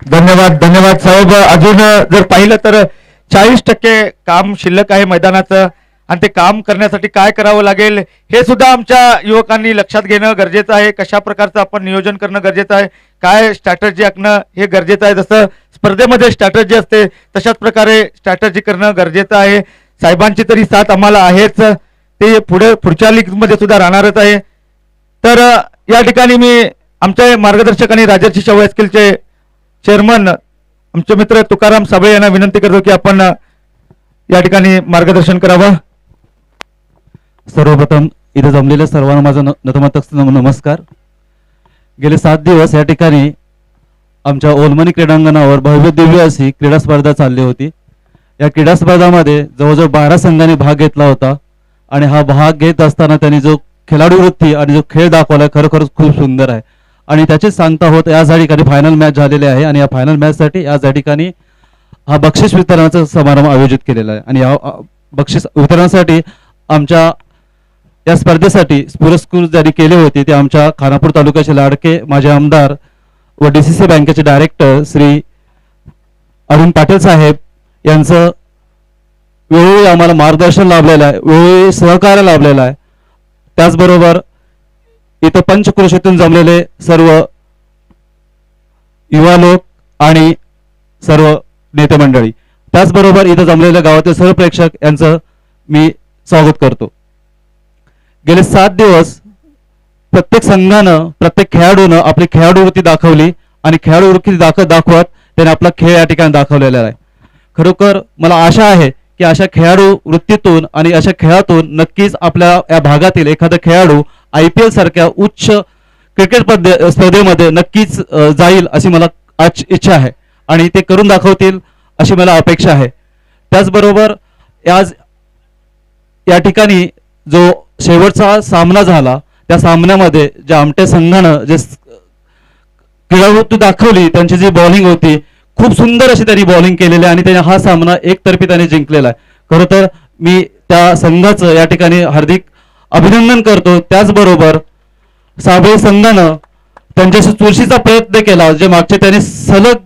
धन्यवाद साहेब. अजून जर पाहिलं तर 40% काम शिल्लक आहे मैदानाचं आणि ते काम करण्यासाठी काय करावं लागेल हे सुद्धा आमच्या युवकांनी लक्षात घेणं गरजेचं आहे. कशा प्रकारचं आपण नियोजन करणं गरजेचं आहे, काय स्ट्रॅटर्जी आखणं हे गरजेचं आहे. जसं स्पर्धेमध्ये स्ट्रॅटर्जी असते तशाच प्रकारे स्ट्रॅटर्जी करणं गरजेचं आहे. साहेबांची तरी साथ आम्हाला आहेच, ते पुढच्या लीगमध्ये सुद्धा राहणारच आहे. तर या ठिकाणी मी आमचे मार्गदर्शक आणि राजर्षी शाहू हायस्कूलचे चेअरमन आमचे मित्र तुकाराम साबळे यांना विनंती करतो की आपण या ठिकाणी मार्गदर्शन करावं. सर्वप्रथम इथे जमलेल्या सर्वांना माझा नतमस्तक नमस्कार. गेले 7 दिवस या ठिकाणी आमच्या ओलमनी क्रीडांगणावर भव्य दिव्य अशी क्रीडा स्पर्धा चालली होती. या क्रीडा स्पर्धामध्ये जवळजवळ 12 संघांनी भाग घेतला होता आणि हा भाग घेत असताना त्यांनी जो खेळाडू वृत्ती आणि जो खेळ दाखवला खरोखरच खूप सुंदर आहे. आणि त्याचीच सांगता होत या ठिकाणी फायनल मॅच झालेली आहे आणि या फायनल मॅचसाठी या ठिकाणी हा बक्षीस वितरणाचा समारंभ आयोजित केलेला आहे. आणि या बक्षीस वितरणासाठी आमच्या या स्पर्धेसाठी पुरस्कृत ज्यांनी केले होते ते आमच्या खानापूर तालुक्याचे लाडके माझे आमदार व DCC बँकेचे डायरेक्टर श्री अरुण पाटील साहेब यांचं वेळोवेळी आम्हाला मार्गदर्शन लाभलेलं आहे, वेळोवेळी सहकार्य लाभलेलं आहे. त्याचबरोबर इथं पंचक्रोशीतून जमलेले सर्व युवा लोक आणि सर्व नेते मंडळी, त्याचबरोबर इथं जमलेल्या गावातील सर्व प्रेक्षक यांचं मी स्वागत करतो. गेले 7 दिवस प्रत्येक संघानं प्रत्येक खेळाडूनं आपली खेळाडूवृत्ती दाखवली आणि खेळाडूवृत्ती दाखवत त्याने आपला खेळ या ठिकाणी दाखवलेला आहे. खरोखर मला आशा आहे की अशा खेळाडू वृत्तीतून आणि अशा खेळातून नक्कीच आपल्या या भागातील एखादा खेळाडू IPL सारख्या उच्च क्रिकेट स्पर्धेमध्ये नक्कीच जाईल अशी मला आज इच्छा आहे आणि ते करून दाखवतील अशी मला अपेक्षा आहे. त्याचबरोबर आज या ठिकाणी जो शेवटचा सामना झाला त्या सामन्यामध्ये ज्या आमटे संघानं जे क्रीडावृत्ती दाखवली त्यांची जी बॉलिंग होती खूप सुंदर अशी त्यांनी बॉलिंग केलेली आहे आणि त्याने हा सामना एकतर्फी त्याने जिंकलेला आहे. खरं तर मी त्या संघाचं या ठिकाणी हार्दिक अभिनंदन करतो. त्याचबरोबर साबळे संघानं त्यांच्याशी चुरशीचा प्रयत्न केला, जे मागचे त्यांनी सलग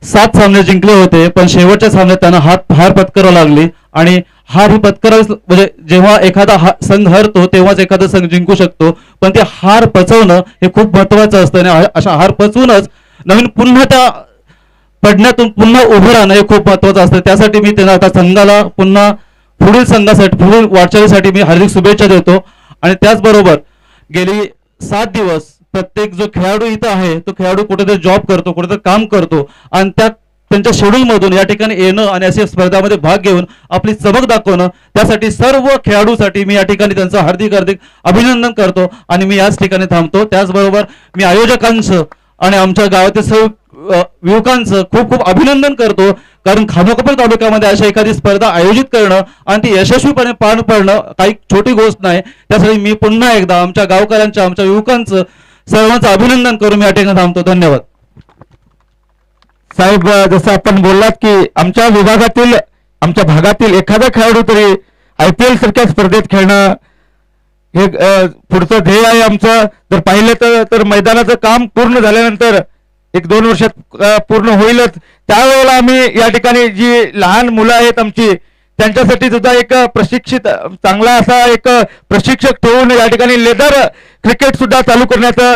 7 सामने जिंकले होते पण शेवटच्या सामन्यात त्यांना हार पत्करावी लागली आणि हार ही पत्करावी म्हणजे जेव्हा एखादा संघ हरतो तेव्हाच एखादा संघ जिंकू शकतो, पण ते हार पचवणं हे खूप महत्वाचं असतं आणि अशा हार पचवूनच नवीन पुन्हा त्या पडण्यातून पुन्हा उभं राहणं हे खूप महत्वाचं असतं. त्यासाठी मी त्यांना आता संघाला पुन्हा पुढील संघासाठी पुढील वाटचालीसाठी मी हार्दिक शुभेच्छा देतो. आणि त्याचबरोबर गेली 7 दिवस प्रत्येक जो खेळाडू इथं आहे तो खेळाडू कुठेतरी जॉब करतो, कुठेतरी काम करतो आणि त्यांच्या शेड्यूल मधून या ठिकाणी येणं आणि अशा स्पर्धामध्ये भाग घेऊन आपली चमक दाखवणं, त्यासाठी सर्व खेळाडूसाठी मी या ठिकाणी त्यांचं हार्दिक अभिनंदन करतो आणि मी याच ठिकाणी थांबतो. त्याचबरोबर मी आयोजकांचं आणि आमच्या गावातील सर्व युवकांचं खूप खूप अभिनंदन करतो, कारण खानापूर तालुक्यामध्ये अशा एखादी स्पर्धा आयोजित करणं आणि ती यशस्वीपणे पार पाडणं काही छोटी गोष्ट नाही. त्यासाठी मी पुन्हा एकदा आमच्या गावकऱ्यांचं आमच्या युवकांचं सर्वांचं अभिनंदन करून मी या ठिकाणी थांबतो. धन्यवाद साहेब. जसं आपण बोललात की आमच्या विभागातील आमच्या भागातील एखादा खेळाडू तरी IPL सारख्या स्पर्धेत खेळणं हे पुढचं ध्येय आहे आमचं. जर पाहिलं तर मैदानाचं काम पूर्ण झाल्यानंतर एक 2 वर्षात पूर्ण होईलच, त्यावेळेला आम्ही या ठिकाणी जी लहान मुलं आहेत आमची त्यांच्यासाठी सुद्धा एक प्रशिक्षित चांगला असा एक प्रशिक्षक ठेवून या ठिकाणी लेदर क्रिकेट सुद्धा चालू करण्याचा,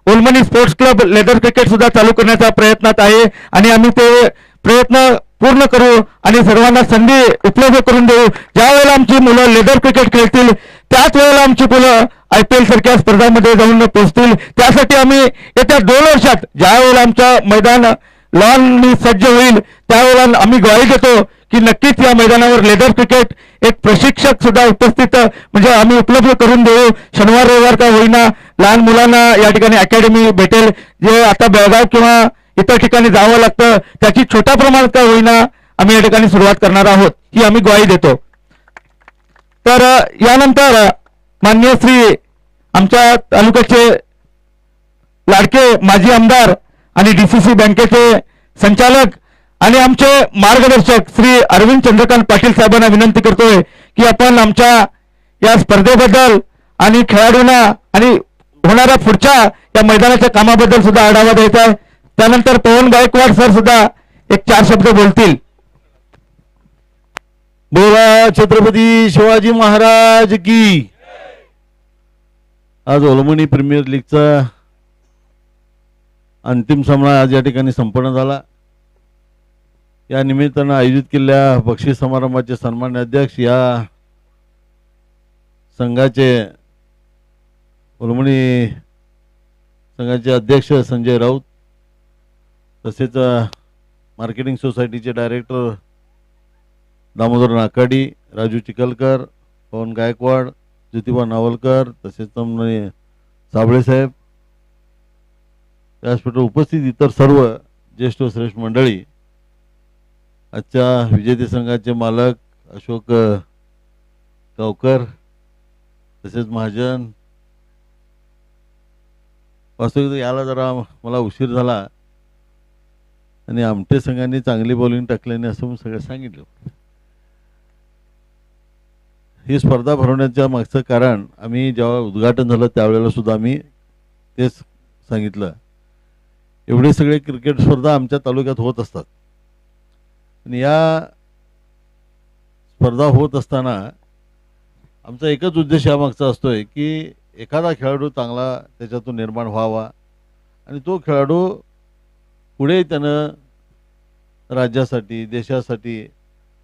ओलमनी स्पोर्ट्स क्लब लेदर क्रिकेट सुद्धा चालू करण्याचा प्रयत्नात आहे आणि आम्ही ते प्रयत्न पूर्ण करू आणि सर्वांना संधी उपलब्ध करून देऊ. ज्या वेळेला आमची मुलं लेदर क्रिकेट खेळतील त्याच वेळेला आमची मुलं IPL सारख्या स्पर्धांमध्ये जाऊन पोहोचतील. त्यासाठी आम्ही येत्या 2 वर्षात ज्या वेळेला आमचं मैदान लॉननी सज्ज होईल त्यावेळेला आम्ही ग्वाही देतो की नक्कीच या मैदानावर लेदर क्रिकेट एक प्रशिक्षक सुद्धा उपस्थित म्हणजे आम्ही उपलब्ध करून देऊ. शनिवार रविवार का होईना लहान मुलांना या ठिकाणी अकॅडमी भेटेल. जे आता बेळगाव किंवा इतर ठिकाणी जावं लागतं त्याची छोट्या प्रमाणात का होईना आम्ही या ठिकाणी सुरुवात करणार आहोत, ही आम्ही ग्वाही देतो. तर यानंतर माननीय श्री आमच्या तालुक्याचे लाडके माजी आमदार आणि DCC बँकेचे संचालक आणि आमचे मार्गदर्शक श्री अरविंद चंद्रकांत पाटील साहेबांना विनंती करतोय की आपण आमच्या या स्पर्धेबद्दल आणि खेळाडूंना आणि होणाऱ्या पुढच्या या मैदानाच्या कामाबद्दल सुद्धा आढावा द्यायचा आहे. त्यानंतर पवन गायकवाड सर सुद्धा एक 4 शब्द बोलतील. बोला छत्रपती शिवाजी महाराज की. आज ओलमनी प्रीमियर लीगचा अंतिम सामना आज या ठिकाणी संपन्न झाला. या निमित्तानं आयोजित केलेल्या बक्षीस समारंभाचे सन्मान्य अध्यक्ष या संघाचे ओलमनी संघाचे अध्यक्ष संजय राऊत, तसेच मार्केटिंग सोसायटीचे डायरेक्टर दामोदर नाकाडी, राजू चिखलकर, पवन गायकवाड, ज्योतिबा नावलकर, तसेच साबळे साहेब, व्यासपीठावर उपस्थित इतर सर्व ज्येष्ठ व श्रेष्ठ मंडळी, आजच्या विजेते संघाचे मालक अशोक गावकर, तसेच महाजन. वास्तविक याला जरा मला उशीर झाला आणि आमटे संघाने चांगली बॉलिंग टाकल्याने असं मी सगळं सांगितलं. ही स्पर्धा भरवण्याच्या मागचं कारण आम्ही जेव्हा उद्घाटन झालं त्यावेळेला सुद्धा आम्ही तेच सांगितलं. एवढे सगळे क्रिकेट स्पर्धा आमच्या तालुक्यात होत असतात आणि या स्पर्धा होत असताना आमचा एकच उद्देश यामागचा असतोय की एखादा खेळाडू चांगला त्याच्यातून निर्माण व्हावा आणि तो खेळाडू पुढे त्यानं राज्यासाठी, देशासाठी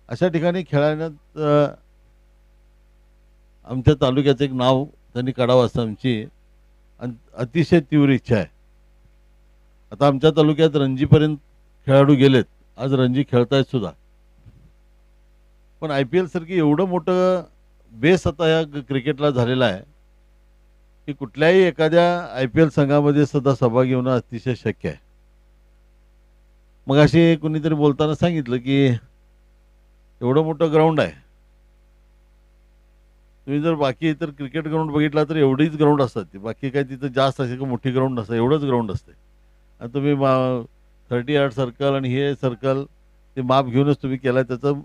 अशा ठिकाणी खेळण्यात आमच्या तालुक्याचं एक नाव त्यांनी काढावं असं आमची अतिशय तीव्र इच्छा आहे. आता आमच्या तालुक्यात रणजीपर्यंत खेळाडू गेलेत, आज रणजी खेळतायत सुद्धा. पण IPL सारखी एवढं मोठं बेस आता या क्रिकेटला झालेला आहे की कुठल्याही एखाद्या IPL संघामध्ये सुद्धा सहभागी होणं अतिशय शक्य आहे. मग अशी कोणीतरी बोलताना सांगितलं की एवढं मोठं ग्राउंड आहे, तुम्ही जर बाकी इतर क्रिकेट ग्राउंड बघितला तर एवढीच ग्राउंड असतात, ती बाकी काय तिथं जास्त असे का मोठी ग्राउंड नसतं, एवढंच ग्राउंड असते. आणि तुम्ही 30 यार्ड सर्कल आणि हे सर्कल ते माप घेऊनच तुम्ही केला, त्याचं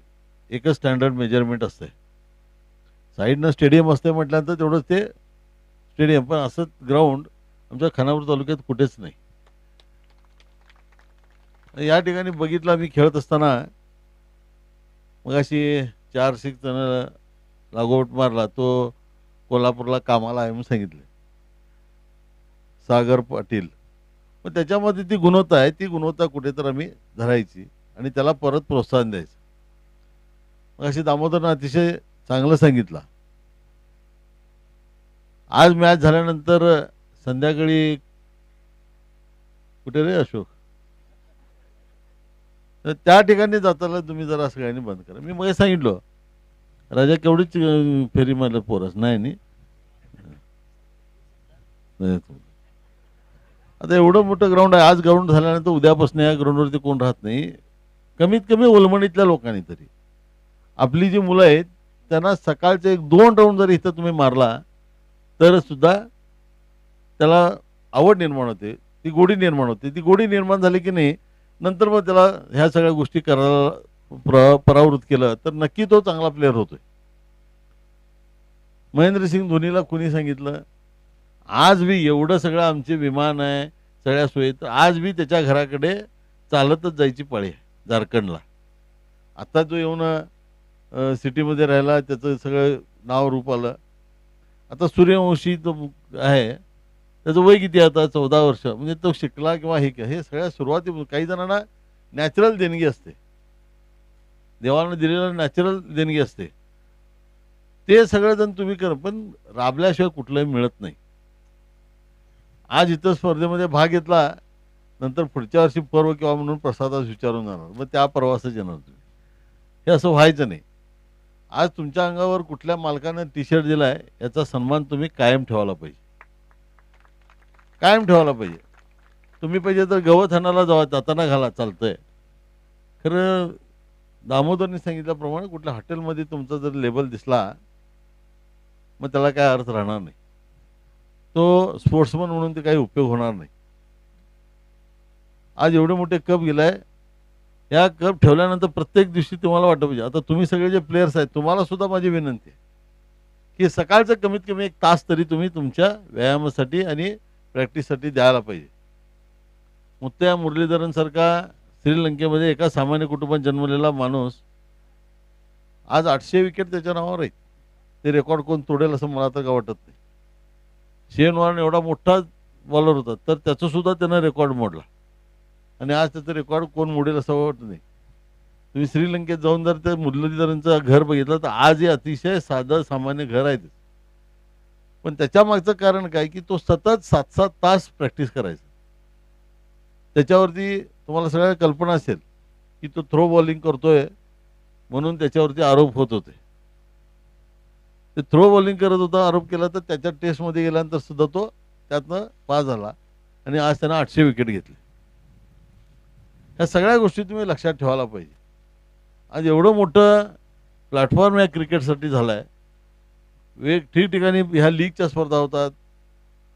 एकच स्टँडर्ड मेजरमेंट असते. साईडनं स्टेडियम असते म्हटल्यानंतर तेवढंच ते स्टेडियम, पण असं ग्राउंड आमच्या खानापूर तालुक्यात कुठेच नाही. या ठिकाणी बघितलं मी खेळत असताना मग अशी 4 6 जण लागोट मारला, तो कोल्हापूरला कामाला आहे म्हणून सांगितले, सागर पाटील. पण त्याच्यामध्ये ती गुणवत्ता आहे, ती गुणवत्ता कुठे तर आम्ही धरायची आणि त्याला परत प्रोत्साहन द्यायचं. मग अशी दामोदरनं अतिशय चांगलं सांगितलं. आज मॅच झाल्यानंतर संध्याकाळी कुठे रे अशोक, तर त्या ठिकाणी जाताना तुम्ही जरा सगळ्यांनी बंद करा. मी मग सांगितलं राजा केवढीच फेरी मारलं पोरस नाही. आता एवढं मोठं ग्राउंड आहे, आज ग्राउंड झाल्यानंतर उद्यापासून या ग्राउंडवरती कोण राहत नाही. कमीत कमी ओलमणीतल्या लोकांनी तरी आपली जी मुलं आहेत त्यांना सकाळचे 1-2 राऊंड जर इथं तुम्ही मारला तर सुद्धा त्याला आवड निर्माण होते, ती गोडी निर्माण होते. ती गोडी निर्माण झाली की नाही नंतर मग त्याला ह्या सगळ्या गोष्टी करायला परावृत्त केलं तर नक्की तो चांगला प्लेअर होतोय. महेंद्रसिंग धोनीला कुणी सांगितलं आज बी एवढं सगळं आमचे विमान आहे, सगळ्या सोयी. तर आज मी त्याच्या घराकडे चालतच जायची पाळी आहे झारखंडला. आता जो येऊन सिटीमध्ये राहिला, त्याचं सगळं नाव रूप आलं. आता सूर्यवंशी तो आहे, त्याचं वय किती आहे आता? 14 वर्ष. म्हणजे तो शिकला किंवा हे सगळ्या सुरुवाती काही जणांना नॅचरल देणगी असते, देवानं दिलेलं नॅचरल देणगी असते. ते सगळेजण तुम्ही कर, पण राबल्याशिवाय कुठलंही मिळत नाही. आज इथं स्पर्धेमध्ये भाग घेतला, नंतर पुढच्या वर्षी पर्व किंवा म्हणून प्रसादास विचारून जाणार, मग त्या प्रवासच येणार तुम्ही. हे असं व्हायचं नाही. आज तुमच्या अंगावर कुठल्या मालकानं टी शर्ट दिलाय याचा सन्मान तुम्ही कायम ठेवायला पाहिजे, कायम ठेवायला पाहिजे. तुम्ही पाहिजे तर गवतहानाला जाताना घाला, चालतंय. खरं दामोदरनी सांगितल्याप्रमाणे कुठल्या हॉटेलमध्ये तुमचा जर लेबल दिसला, मग त्याला काय अर्थ राहणार नाही. तो स्पोर्ट्समन म्हणून ते काही उपयोग होणार नाही. आज एवढे मोठे कप गेलाय, या कप ठेवल्यानंतर प्रत्येक दिवशी तुम्हाला वाटलं पाहिजे. आता तुम्ही सगळे जे प्लेयर्स आहेत, तुम्हाला सुद्धा माझी विनंती आहे की सकाळचं कमीत कमी 1 तास तरी तुम्ही तुमच्या व्यायामासाठी आणि प्रॅक्टिससाठी द्यायला पाहिजे. मुत्तैया मुरलीधरनसारखा श्रीलंकेमध्ये एका सामान्य कुटुंबात जन्मलेला माणूस आज 800 विकेट त्याच्या नावावर आहेत. ते रेकॉर्ड कोण तोडेल असं मला तर का वाटत नाही. शेन वॉर्न एवढा मोठा बॉलर होता, तर त्याचं सुद्धा त्यानं रेकॉर्ड मोडला, आणि आज त्याचं रेकॉर्ड कोण मोडेल असं वाटत नाही. तुम्ही श्रीलंकेत जाऊन जर त्या मुरलीधरनचं घर बघितलं, तर आज हे अतिशय साधं सामान्य घर आहे. पण त्याच्या मागचं कारण काय की तो सतत 7-7 तास प्रॅक्टिस करायचा. त्याच्यावरती तुम्हाला सगळ्या कल्पना असेल की तो थ्रो बॉलिंग करतोय म्हणून त्याच्यावरती आरोप होत होते. ते थ्रो बॉलिंग करत होता, आरोप केला, तर त्याच्या टेस्टमध्ये गेल्यानंतर सुद्धा तो त्यातनं पास झाला, आणि आज त्यानं 800 विकेट घेतली. ह्या सगळ्या गोष्टी तुम्ही लक्षात ठेवायला पाहिजे. आज एवढं मोठं प्लॅटफॉर्म या क्रिकेटसाठी झालं आहे. ठिकठिकाणी ह्या लीगच्या स्पर्धा होतात.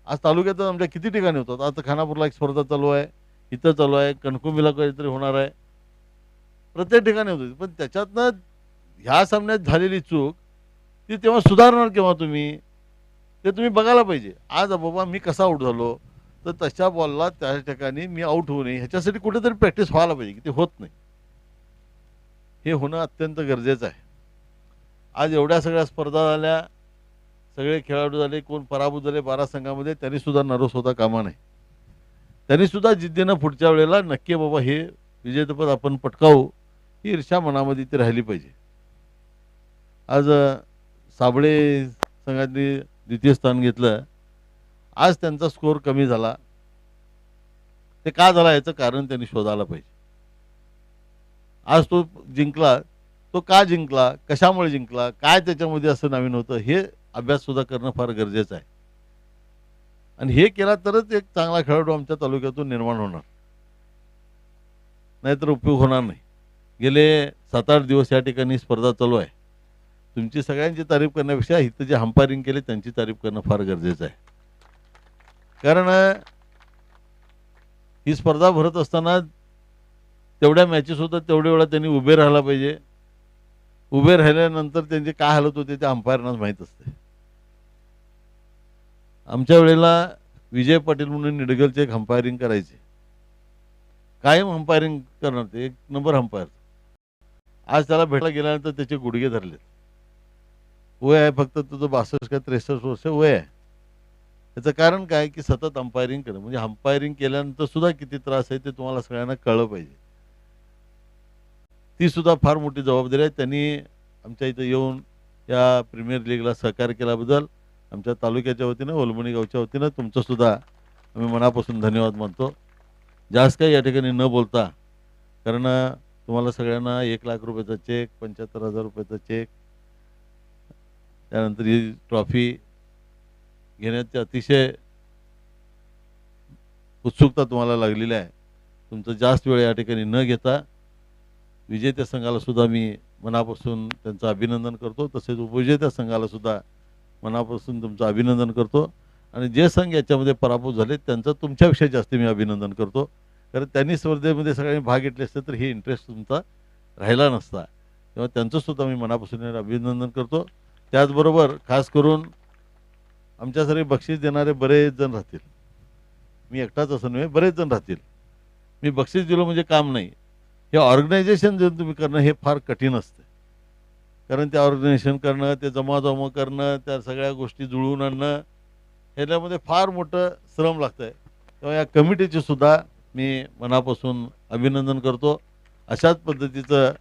आज तालुक्यात आमच्या किती ठिकाणी होतात. आता खानापूरला एक स्पर्धा चालू आहे, इथं चालू आहे, कणकुंबीला काहीतरी होणार आहे, प्रत्येक ठिकाणी होती. पण त्याच्यातनं ह्या सामन्यात झालेली चूक ती तेव्हा सुधारणार केव्हा तुम्ही, ते तुम्ही बघायला पाहिजे. आज बाबा मी कसा आऊट झालो, तर तशा बॉलला त्या ठिकाणी मी आऊट होऊ नये ह्याच्यासाठी कुठेतरी प्रॅक्टिस व्हायला पाहिजे, की ते होत नाही. हे होणं अत्यंत गरजेचं आहे. आज एवढ्या सगळ्या स्पर्धा झाल्या, सगळे खेळाडू झाले, कोण पराभूत झाले 12 संघामध्ये, त्यांनी सुद्धा नर्वस होता कामा नये. त्यांनी सुद्धा जिद्दीनं पुढच्या वेळेला नक्की बाबा हे विजेतेपद आपण पटकावू, ही ईर्ष्या मनामध्ये ती राहिली पाहिजे. आज साबळे संघाने द्वितीय स्थान घेतलं. आज त्यांचा स्कोअर कमी झाला. ते का झाला याचं कारण त्यांनी शोधायला पाहिजे. आज तो जिंकला, तो का जिंकला, कशामुळे जिंकला, काय त्याच्यामध्ये असं नवीन होतं, हे अभ्यास सुद्धा करणं फार गरजेचं आहे. आणि हे केला तरच एक चांगला खेळाडू आमच्या तालुक्यातून निर्माण होणार, नाहीतर उपयोग होणार नाही. गेले 7-8 दिवस या ठिकाणी स्पर्धा चालू आहे. तुमची सगळ्यांची तारीफ करण्यापेक्षा इथं जे अंपायरिंग केले त्यांची तारीफ करणं फार गरजेचं आहे. कारण ही स्पर्धा भरत असताना तेवढ्या मॅचेस होतात, तेवढ्या वेळा त्यांनी उभे राहायला पाहिजे. उभे राहिल्यानंतर त्यांचे काय हालत होते ते अंपायरनाच माहीत असते. आमच्या वेळेला विजय पाटील म्हणून निडगलचे एक अंपायरिंग करायचे, कायम अंपायरिंग करणार, ते 1 नंबर अंपायर. आज त्याला भेटायला गेल्यानंतर त्याचे गुडघे धरलेत. वय आहे फक्त तुझं 62 का 63 वर्ष वय आहे. त्याचं कारण काय की सतत अंपायरिंग करणं, म्हणजे अंपायरिंग केल्यानंतर सुद्धा किती त्रास आहे ते तुम्हाला सगळ्यांना कळलं पाहिजे. ती सुद्धा फार मोठी जबाबदारी आहे. त्यांनी आमच्या इथं येऊन या प्रीमियर लीगला सहकार्य केल्याबद्दल आमच्या तालुक्याच्या वतीनं, ओलमणी गावच्या वतीनं तुमचं सुद्धा आम्ही मनापासून धन्यवाद मानतो. जास्त काही या ठिकाणी न बोलता, कारण तुम्हाला सगळ्यांना 1 लाख रुपयाचा चेक, 75,000 रुपयाचा चेक, त्यानंतर ही ट्रॉफी घेण्याची अतिशय उत्सुकता तुम्हाला लागलेली आहे. तुमचं जास्त वेळ या ठिकाणी न घेता विजेत्या संघाला सुद्धा मी मनापासून त्यांचं अभिनंदन करतो, तसेच उपविजेत्या संघाला सुद्धा मनापासून तुमचं अभिनंदन करतो. आणि जे संघ याच्यामध्ये पराभूत झाले त्यांचं तुमच्यापेक्षा जास्त मी अभिनंदन करतो, कारण त्यांनी स्पर्धेमध्ये सगळ्यांनी भाग घेतले असते तर हे इंटरेस्ट तुमचा राहिला नसता. तेव्हा त्यांचं सुद्धा मी मनापासून अभिनंदन करतो. त्याचबरोबर खास करून आमच्यासारखे बक्षीस देणारे बरेच जण राहतील. मी एकटाच असं नव्हे, बरेच जण राहतील. मी बक्षीस दिलं म्हणजे काम नाही. हे ऑर्गनायझेशन जर तुम्ही करणं हे फार कठीण असतं. कारण ते ऑर्गनायझेशन करणं, ते जमाजमा करणं, त्या सगळ्या गोष्टी जुळवून आणणं, ह्याच्यामध्ये फार मोठं श्रम लागतं आहे. तेव्हा या कमिटीचे सुद्धा मी मनापासून अभिनंदन करतो. अशाच पद्धतीचं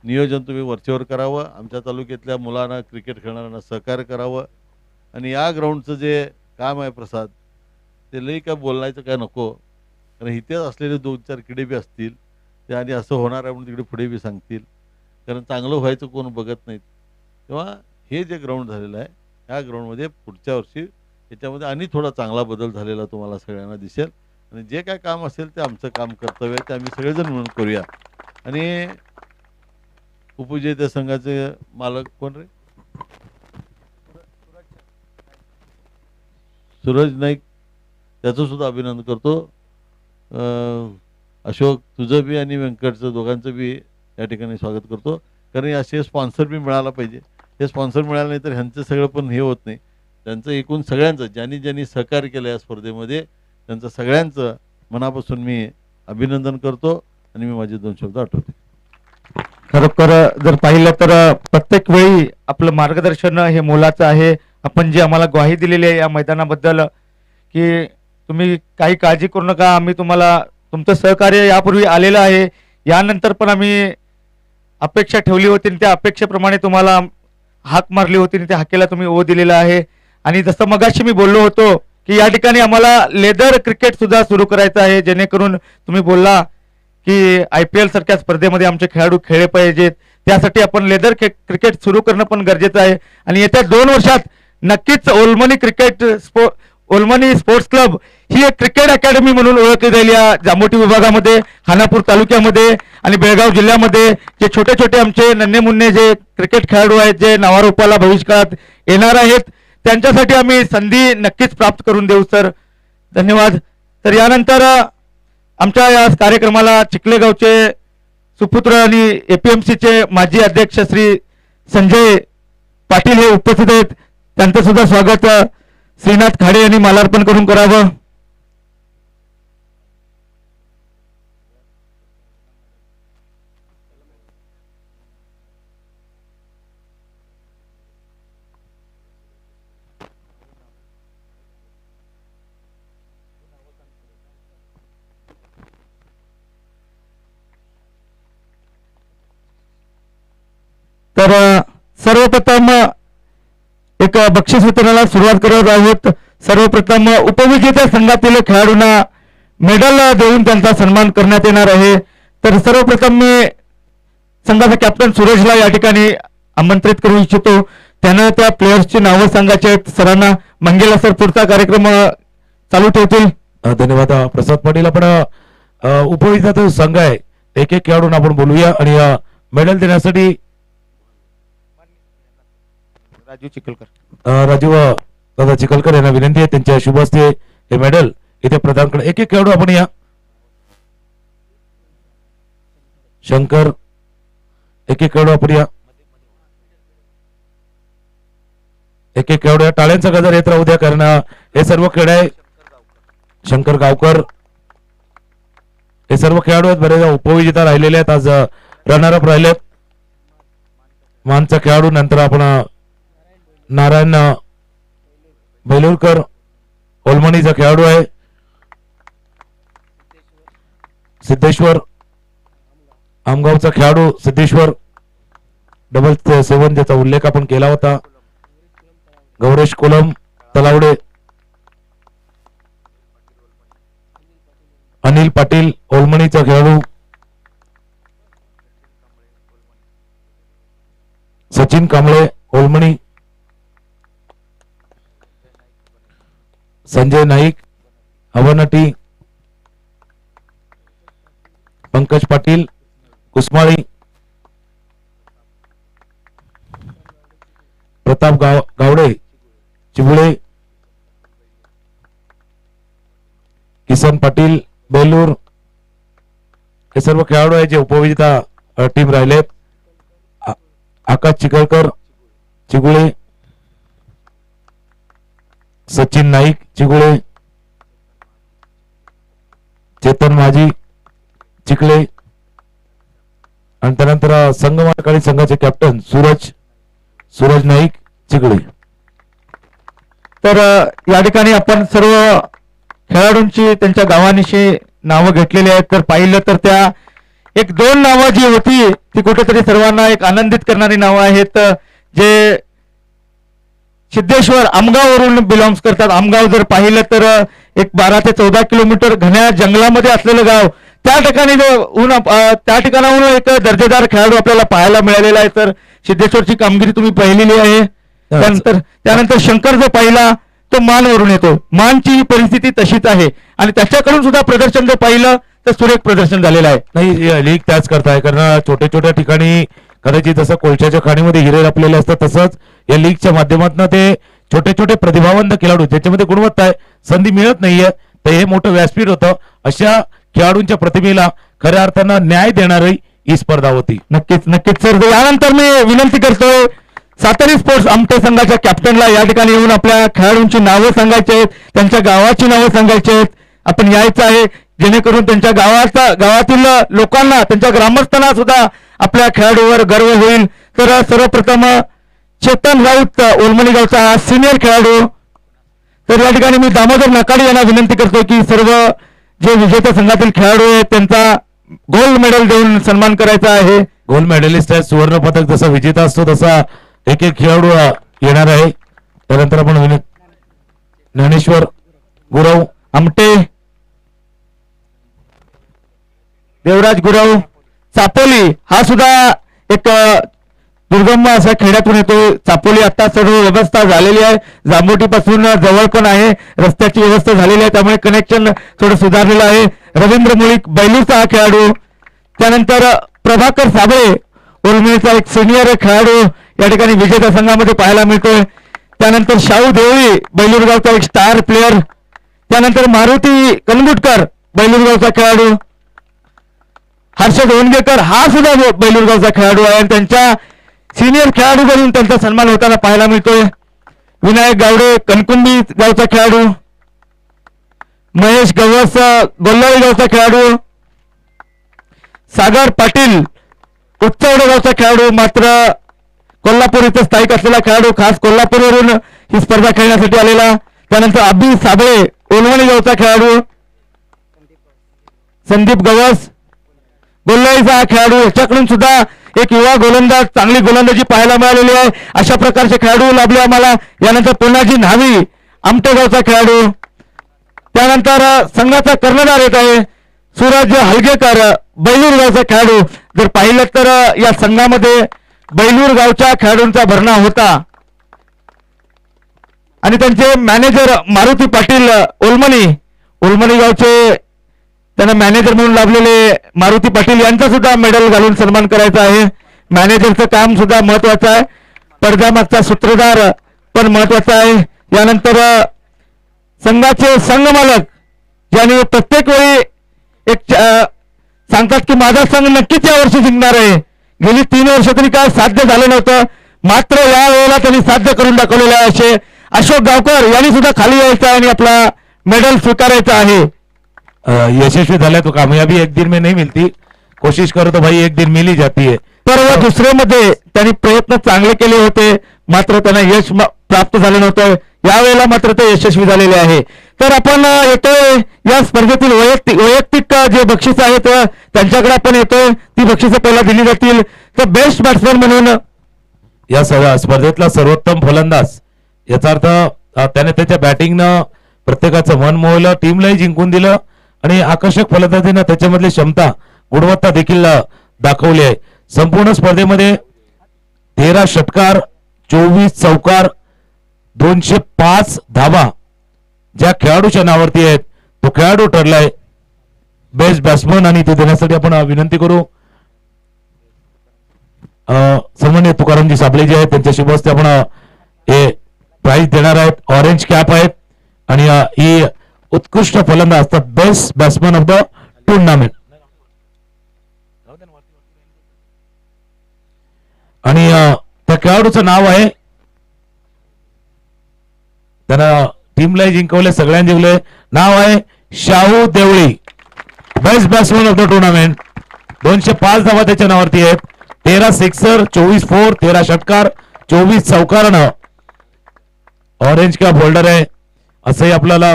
नियोजन तुम्ही वरचेवर करावं. आमच्या तालुक्यातल्या मुलांना, क्रिकेट खेळणाऱ्यांना सहकार्य करावं. आणि या ग्राउंडचं जे काम आहे प्रसाद, ते लई काय बोलायचं काय नको. कारण इथेच असलेले 2-4 किडे बी असतील ते, आणि असं होणार आहे म्हणून तिकडे पुढे बी सांगतील. कारण चांगलं व्हायचं कोण बघत नाहीत. तेव्हा हे जे ग्राउंड झालेलं आहे, ह्या ग्राउंडमध्ये पुढच्या वर्षी याच्यामध्ये आणि थोडा चांगला बदल झालेला तुम्हाला सगळ्यांना दिसेल. आणि जे काय काम असेल ते आमचं काम कर्तव्य आहे, ते आम्ही सगळेजण मिळून करूया. आणि उपविजेत्या संघाचे मालक कोण रे? सूरज नाईक, त्याचं सुद्धा अभिनंदन करतो. अशोक, तुझं बी आणि व्यंकटचं दोघांचं बी या ठिकाणी स्वागत करतो. कारण असे स्पॉन्सर बी मिळाला पाहिजे. हे स्पॉन्सर मिळालं नाही तर ह्यांचं सगळं पण हे होत नाही. त्यांचं एकूण सगळ्यांचं, ज्यांनी सहकार्य केलं या स्पर्धेमध्ये, त्यांचं सगळ्यांचं मनापासून मी अभिनंदन करतो. आणि मी माझे 2 शब्द आठवते. खरोखर जर पाहिलं तर प्रत्येक वेळी आपलं मार्गदर्शन हे मोलाचं आहे. आपण जी आम्हाला ग्वाही दिलेली आहे या मैदानाबद्दल, की तुम्ही काही काळजी करू नका, आम्ही तुम्हाला तुमचं सहकार्य यापूर्वी आलेलं आहे. यानंतर पण आम्ही अपेक्षा ठेवली होती आणि त्या अपेक्षेप्रमाणे तुम्हाला हाक मारली होती आणि त्या हाकेला तुम्ही ओ दिलेला आहे. आणि जसं मगाशी मी बोललो होतो की या ठिकाणी आम्हाला लेदर क्रिकेट सुद्धा सुरू करायचं आहे, जेणेकरून तुम्ही बोलला की IPL सारख्या स्पर्धेमध्ये आमचे खेळाडू खेळले पाहिजेत. त्यासाठी आपण लेदर क्रिकेट सुरू करणं पण गरजेचं आहे. आणि येत्या 2 वर्षात नक्कीच ओलमनी स्पोर्ट्स क्लब ही एक क्रिकेट अकॅडमी म्हणून ओळखली जाईल या जांभोटी विभागामध्ये, खानापूर तालुक्यामध्ये आणि बेळगाव जिल्ह्यामध्ये. जे छोटे छोटे आमचे नन्हे मुन्ने जे क्रिकेट खेळाडू आहेत, जे नावारूपाला भविष्यकाळात येणार आहेत, त्यांच्यासाठी आम्ही संधी नक्कीच प्राप्त करून देऊ सर. धन्यवाद. तर यानंतर आमच्या या कार्यक्रमाला चिखलेगावचे सुपुत्र आणि APMCचे माजी अध्यक्ष श्री संजय पाटील हे उपस्थित आहेत. त्यांचं सुद्धा स्वागत श्रीनाथ खाडे यांनी मालार्पण करून करावं. तर सर्वप्रथम एक बक्षीस वितरणाला सुरुवात करत आहोत. सर्वप्रथम उपविजेत्या संघातील खेळाडूंना मेडल देऊन त्यांचा सन्मान करण्यात येणार आहे. तर सर्वप्रथम मी संघाचा कॅप्टन सुरेशला या ठिकाणी आमंत्रित करू इच्छितो. त्यानं त्या प्लेयर्सची नावं सांगायची आहेत सरांना. मंगेला सर पुढचा कार्यक्रम चालू ठेवतील. धन्यवाद प्रसाद पाटील. आपण उपविजेता संघ आहे, एक एक खेळाडूंना आपण बोलूया आणि मेडल देण्यासाठी राजीव दादा चिखलकर यांना विनंती आहे. त्यांच्या शुभ हस्ते हे मेडल इथे प्रदान करा. एक एक खेळाडू आपण या. शंकर, एक एक खेळाडू आपण या. एक एक खेळाडू या. टाळ्यांचा गजर येत राहू द्या, कारण हे सर्व खेळ आहे. शंकर गावकर, हे सर्व खेळाडू आहेत. बरेच उपविजेता राहिलेले आहेत, आज रनरअप राहिलेत. मानचा खेळाडू. नंतर आपण नारायण बेलूरकर ओलमणीचा खेळाडू आहे. सिद्धेश्वर आमगावचा खेळाडू सिद्धेश्वर $7 ज्याचा उल्लेख आपण केला होता. गौरेश कोलम तलावडे. अनिल पाटील ओलमणीचा खेळाडू. सचिन कांबळे ओलमणी. संजय नाईक हवनटी. पंकज पाटील कुसमाळी. प्रताप गावडे चिबुळे. किसन पाटील बेलूर. हे सर्व खेळाडू आहे जे उपविजेता टीम राहिलेत. आकाश चिखलकर चिगुळे. सचिन नाईक चिगुळे. चेतन माझी चिखले आणि त्यानंतर संगमाकाळी संघाचे कॅप्टन सूरज नाईक चिखले. तर या ठिकाणी आपण सर्व खेळाडूंची त्यांच्या गावानिशी नावं घेतलेली आहेत. तर पाहिलं तर त्या एक दोन नावं जी होती ती कुठेतरी सर्वांना एक आनंदित करणारी नावं आहेत, जे सिद्धेश्वर आमगाववरून बिलॉंग्स करतात. आमगाव जर पाहिलं तर एक 12 ते 14 किलोमीटर घन्या जंगलामध्ये असलेलं गाव. त्या ठिकाणी त्या ठिकाणाहून एक दर्जेदार खेळाडू आपल्याला पाहायला मिळालेला आहे. तर सिद्धेश्वरची कामगिरी तुम्ही पाहिलेली आहे. त्यानंतर शंकर जो पाहिला तो मानवरून येतो. मानची परिस्थिती तशीच आहे आणि त्याच्याकडून सुद्धा प्रदर्शन जर पाहिलं तर सुरेख प्रदर्शन झालेलं आहे. नाही, लीग त्याच करताय, कारण छोट्या छोट्या ठिकाणी कदाचित जसं कोळशाच्या खाणीमध्ये हिरे लपलेले असतात तसंच या लीगच्या माध्यमातून ते छोटे छोटे प्रतिभावंत खेळाडू ज्याच्यामध्ये गुणवत्ता आहे, संधी मिळत नाहीये, तर हे मोठं व्यासपीठ होतं. अशा खेळाडूंच्या प्रतिमेला खऱ्या अर्थानं न्याय देणारी ही स्पर्धा होती. नक्कीच सर. यानंतर मी विनंती करतोय सातारी स्पोर्ट्स आमटे संघाच्या कॅप्टनला या ठिकाणी येऊन आपल्या खेळाडूंची नावं सांगायची आहेत, त्यांच्या गावाची नावं सांगायची आहेत. आपण यायचं आहे जेणेकरून त्यांच्या गावातील लोकांना, त्यांच्या ग्रामस्थांना सुद्धा आपल्या खेळाडूवर गर्व होईल. तर सर्वप्रथम चेतन राऊत ओलमणी गावचा हा सिनियर खेळाडू. तर या ठिकाणी मी दामोदर नकाडे यांना विनंती करतोय की सर्व जे विजेत्या संघातील खेळाडू आहेत त्यांचा गोल्ड मेडल देऊन सन्मान करायचा आहे. गोल्ड मेडलिस्ट आहे, सुवर्ण पदक जसा विजेता असतो तसा एक एक खेळाडू येणार आहे. त्यानंतर आपण ज्ञानेश्वर गुरव आमटे, देवराज गुरव चापोली हा सुद्धा एक दुर्गम अशा खेड्यातून येतो. चापोली आता सर्व व्यवस्था झालेली आहे, जांबोटीपासून जवळ पण आहे, रस्त्याची व्यवस्था झालेली आहे, त्यामुळे कनेक्शन थोडं सुधारलेलं आहे. रवींद्र मुळीक बैलूरचा हा खेळाडू. त्यानंतर प्रभाकर साबळे ओलमेचा एक सिनियर खेळाडू या ठिकाणी विजेत्या संघामध्ये पाहायला मिळतोय. त्यानंतर शाहू देवळी बैलूरगावचा एक स्टार प्लेअर. त्यानंतर मारुती कनगुटकर बैलूरगावचा खेळाडू. हर्षद ओनगेकर हा सुद्धा बैलूरगावचा खेळाडू आहे आणि त्यांच्या सिनियर खेळाडू म्हणून त्यांचा सन्मान होताना पाहायला मिळतोय. विनायक गावडे कणकुंडी गावचा खेळाडू. महेश गवस गोल्लाळी गावचा खेळाडू. सागर पाटील उच्चवडे गावचा खेळाडू, मात्र कोल्हापूर इथं स्थायिक असलेला खेळाडू, खास कोल्हापूरवरून ही स्पर्धा खेळण्यासाठी आलेला. त्यानंतर अभि साबळे ओलवणी गावचा खेळाडू. संदीप गवस गोल्लाळीचा हा खेळाडू. याच्याकडून सुद्धा एक युवा गोलंदाज, चांगली गोलंदाजी पाहायला मिळालेली आहे. अशा प्रकारचे खेळाडू लाभले आम्हाला. यानंतर पुन्हाजी न्हावी आमटे गावचा खेळाडू. त्यानंतर संघाचा कर्णधार येत आहे सूरज हलगेकर बैलूर गावचा खेळाडू. जर पाहिलं तर या संघामध्ये बैलूर गावच्या खेळाडूंचा भरणा होता आणि त्यांचे मॅनेजर मारुती पाटील ओलमणी गावचे, त्यांना मॅनेजर म्हणून लाभलेले मारुती पाटील यांचा सुद्धा मेडल घालून सन्मान करायचा आहे. मॅनेजरचं काम सुद्धा महत्वाचं आहे, पडद्यामागचा सूत्रधार पण महत्वाचा आहे. यानंतर संघाचे संघमालक ज्यांनी प्रत्येक वेळी एक सांगतात की माझा संघ नक्कीच या वर्षी जिंकणार आहे. गेली 3 वर्ष तरी काय साध्य झालं नव्हतं, मात्र या वेळेला त्यांनी साध्य करून दाखवलेलं आहे. असे अशोक गावकर यांनी सुद्धा खाली यायचं आहे आणि आपला मेडल स्वीकारायचा आहे. यशस्वी झाला तो कामयाबी एक दिन में नहीं मिलती, कोशिश करो तो भाई एक दिन मिल ही जाती है. तर दुसऱ्यामध्ये त्यांनी प्रयत्न चांगले केले होते, मात्र त्यांना यश प्राप्त झालं नव्हतं. यावेळेला मात्र ते यशस्वी झालेले आहे. तर आपण येतोय या स्पर्धेतील वैयक्तिक जे बक्षीस आहेत त्यांच्याकडे आपण येतोय. ती बक्षिसं पहिला दिली जातील. तर बेस्ट बॅट्समॅन म्हणून या स्पर्धेतला सर्वोत्तम फलंदाज, याचा अर्थ त्याने त्याच्या बॅटिंगनं प्रत्येकाचं मन मोहलं, टीमलाही जिंकून दिलं आणि आकर्षक फलंदाजीनं त्याच्यामधली क्षमता, गुणवत्ता देखील दाखवली आहे. संपूर्ण स्पर्धेमध्ये 13 षटकार, 24 चौकार, 205 धावा ज्या खेळाडूच्या नावावरती आहेत तो खेळाडू ठरलाय बेस्ट बॅट्समन. आणि ते देण्यासाठी आपण विनंती करू सन्माननीय तुकारामजी साबळे जे आहेत त्यांच्या शुभ हस्ते आपण हे प्राइज देणार आहेत. ऑरेंज कॅप आहेत आणि ही उत्कृष्ट फलंदाज असतात, best batsman of the tournament. आणि त्या खेळाडूचं नाव आहे, त्यानं टीमलाही जिंकवले, सगळ्यांनी जिंकले, नाव आहे Shahu Deoli. Best batsman of the tournament. 205 धावा त्याच्या नावावरती आहेत. 13 सिक्सर, 24 फोर, 13 षटकार, 24 चौकारानं ऑरेंज कॅप होल्डर आहे. असंही आपल्याला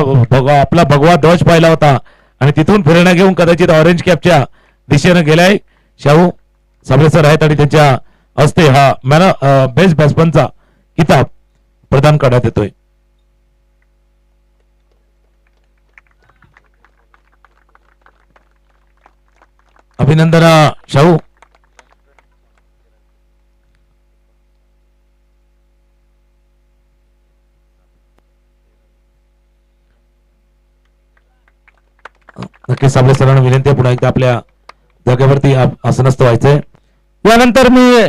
आपला भगवा ध्वज पाहिला होता आणि तिथून प्रेरणा घेऊन कदाचित ऑरेंज कॅपच्या दिशेनं गेलाय. शाहू साबळे सर आहेत आणि त्यांच्या हस्ते हा बेस्ट बॅट्समनचा किताब प्रदान करण्यात येतोय. अभिनंदन शाहू. नक्कीच साबळे सरांना विनंती आहे पुन्हा एकदा आपल्या जागेवरती आसनस्थ व्हायचंय. यानंतर मी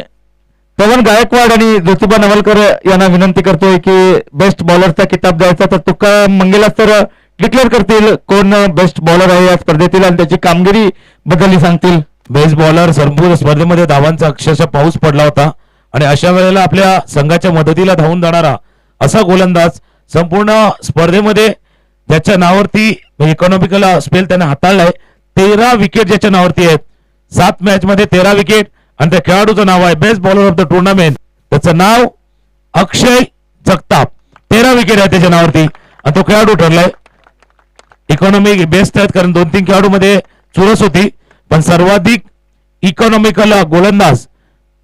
पवन गायकवाड आणि ज्योतिबा नवलकर यांना विनंती करतोय की बेस्ट बॉलरचा किताब द्यायचा. तर तुकाराम मंगेला सर डिक्लेअर करतील कोण बेस्ट बॉलर आहे या स्पर्धेतील आणि त्याची कामगिरी बद्दल सांगतील. बेस्ट बॉलर संपूर्ण स्पर्धेमध्ये धावांचा अक्षरशः पाऊस पडला होता आणि अशा वेळेला आपल्या संघाच्या मदतीला धावून जाणारा असा गोलंदाज संपूर्ण स्पर्धेमध्ये ज्याच्या नावावरती इकॉनॉमिकल स्पेल त्याने हाताळलाय. 13 विकेट ज्याच्या नावावरती आहेत. 7 मॅच मध्ये 13 विकेट आणि त्या खेळाडूचं नाव आहे best bowler of the tournament. त्याचं नाव अक्षय जगताप. 13 विकेट आहे त्याच्या नावावरती आणि तो खेळाडू ठरलाय. इकॉनॉमी बेस्ट आहेत कारण 2-3 खेळाडू मध्ये चुरस होती पण सर्वाधिक इकॉनॉमिकल गोलंदाज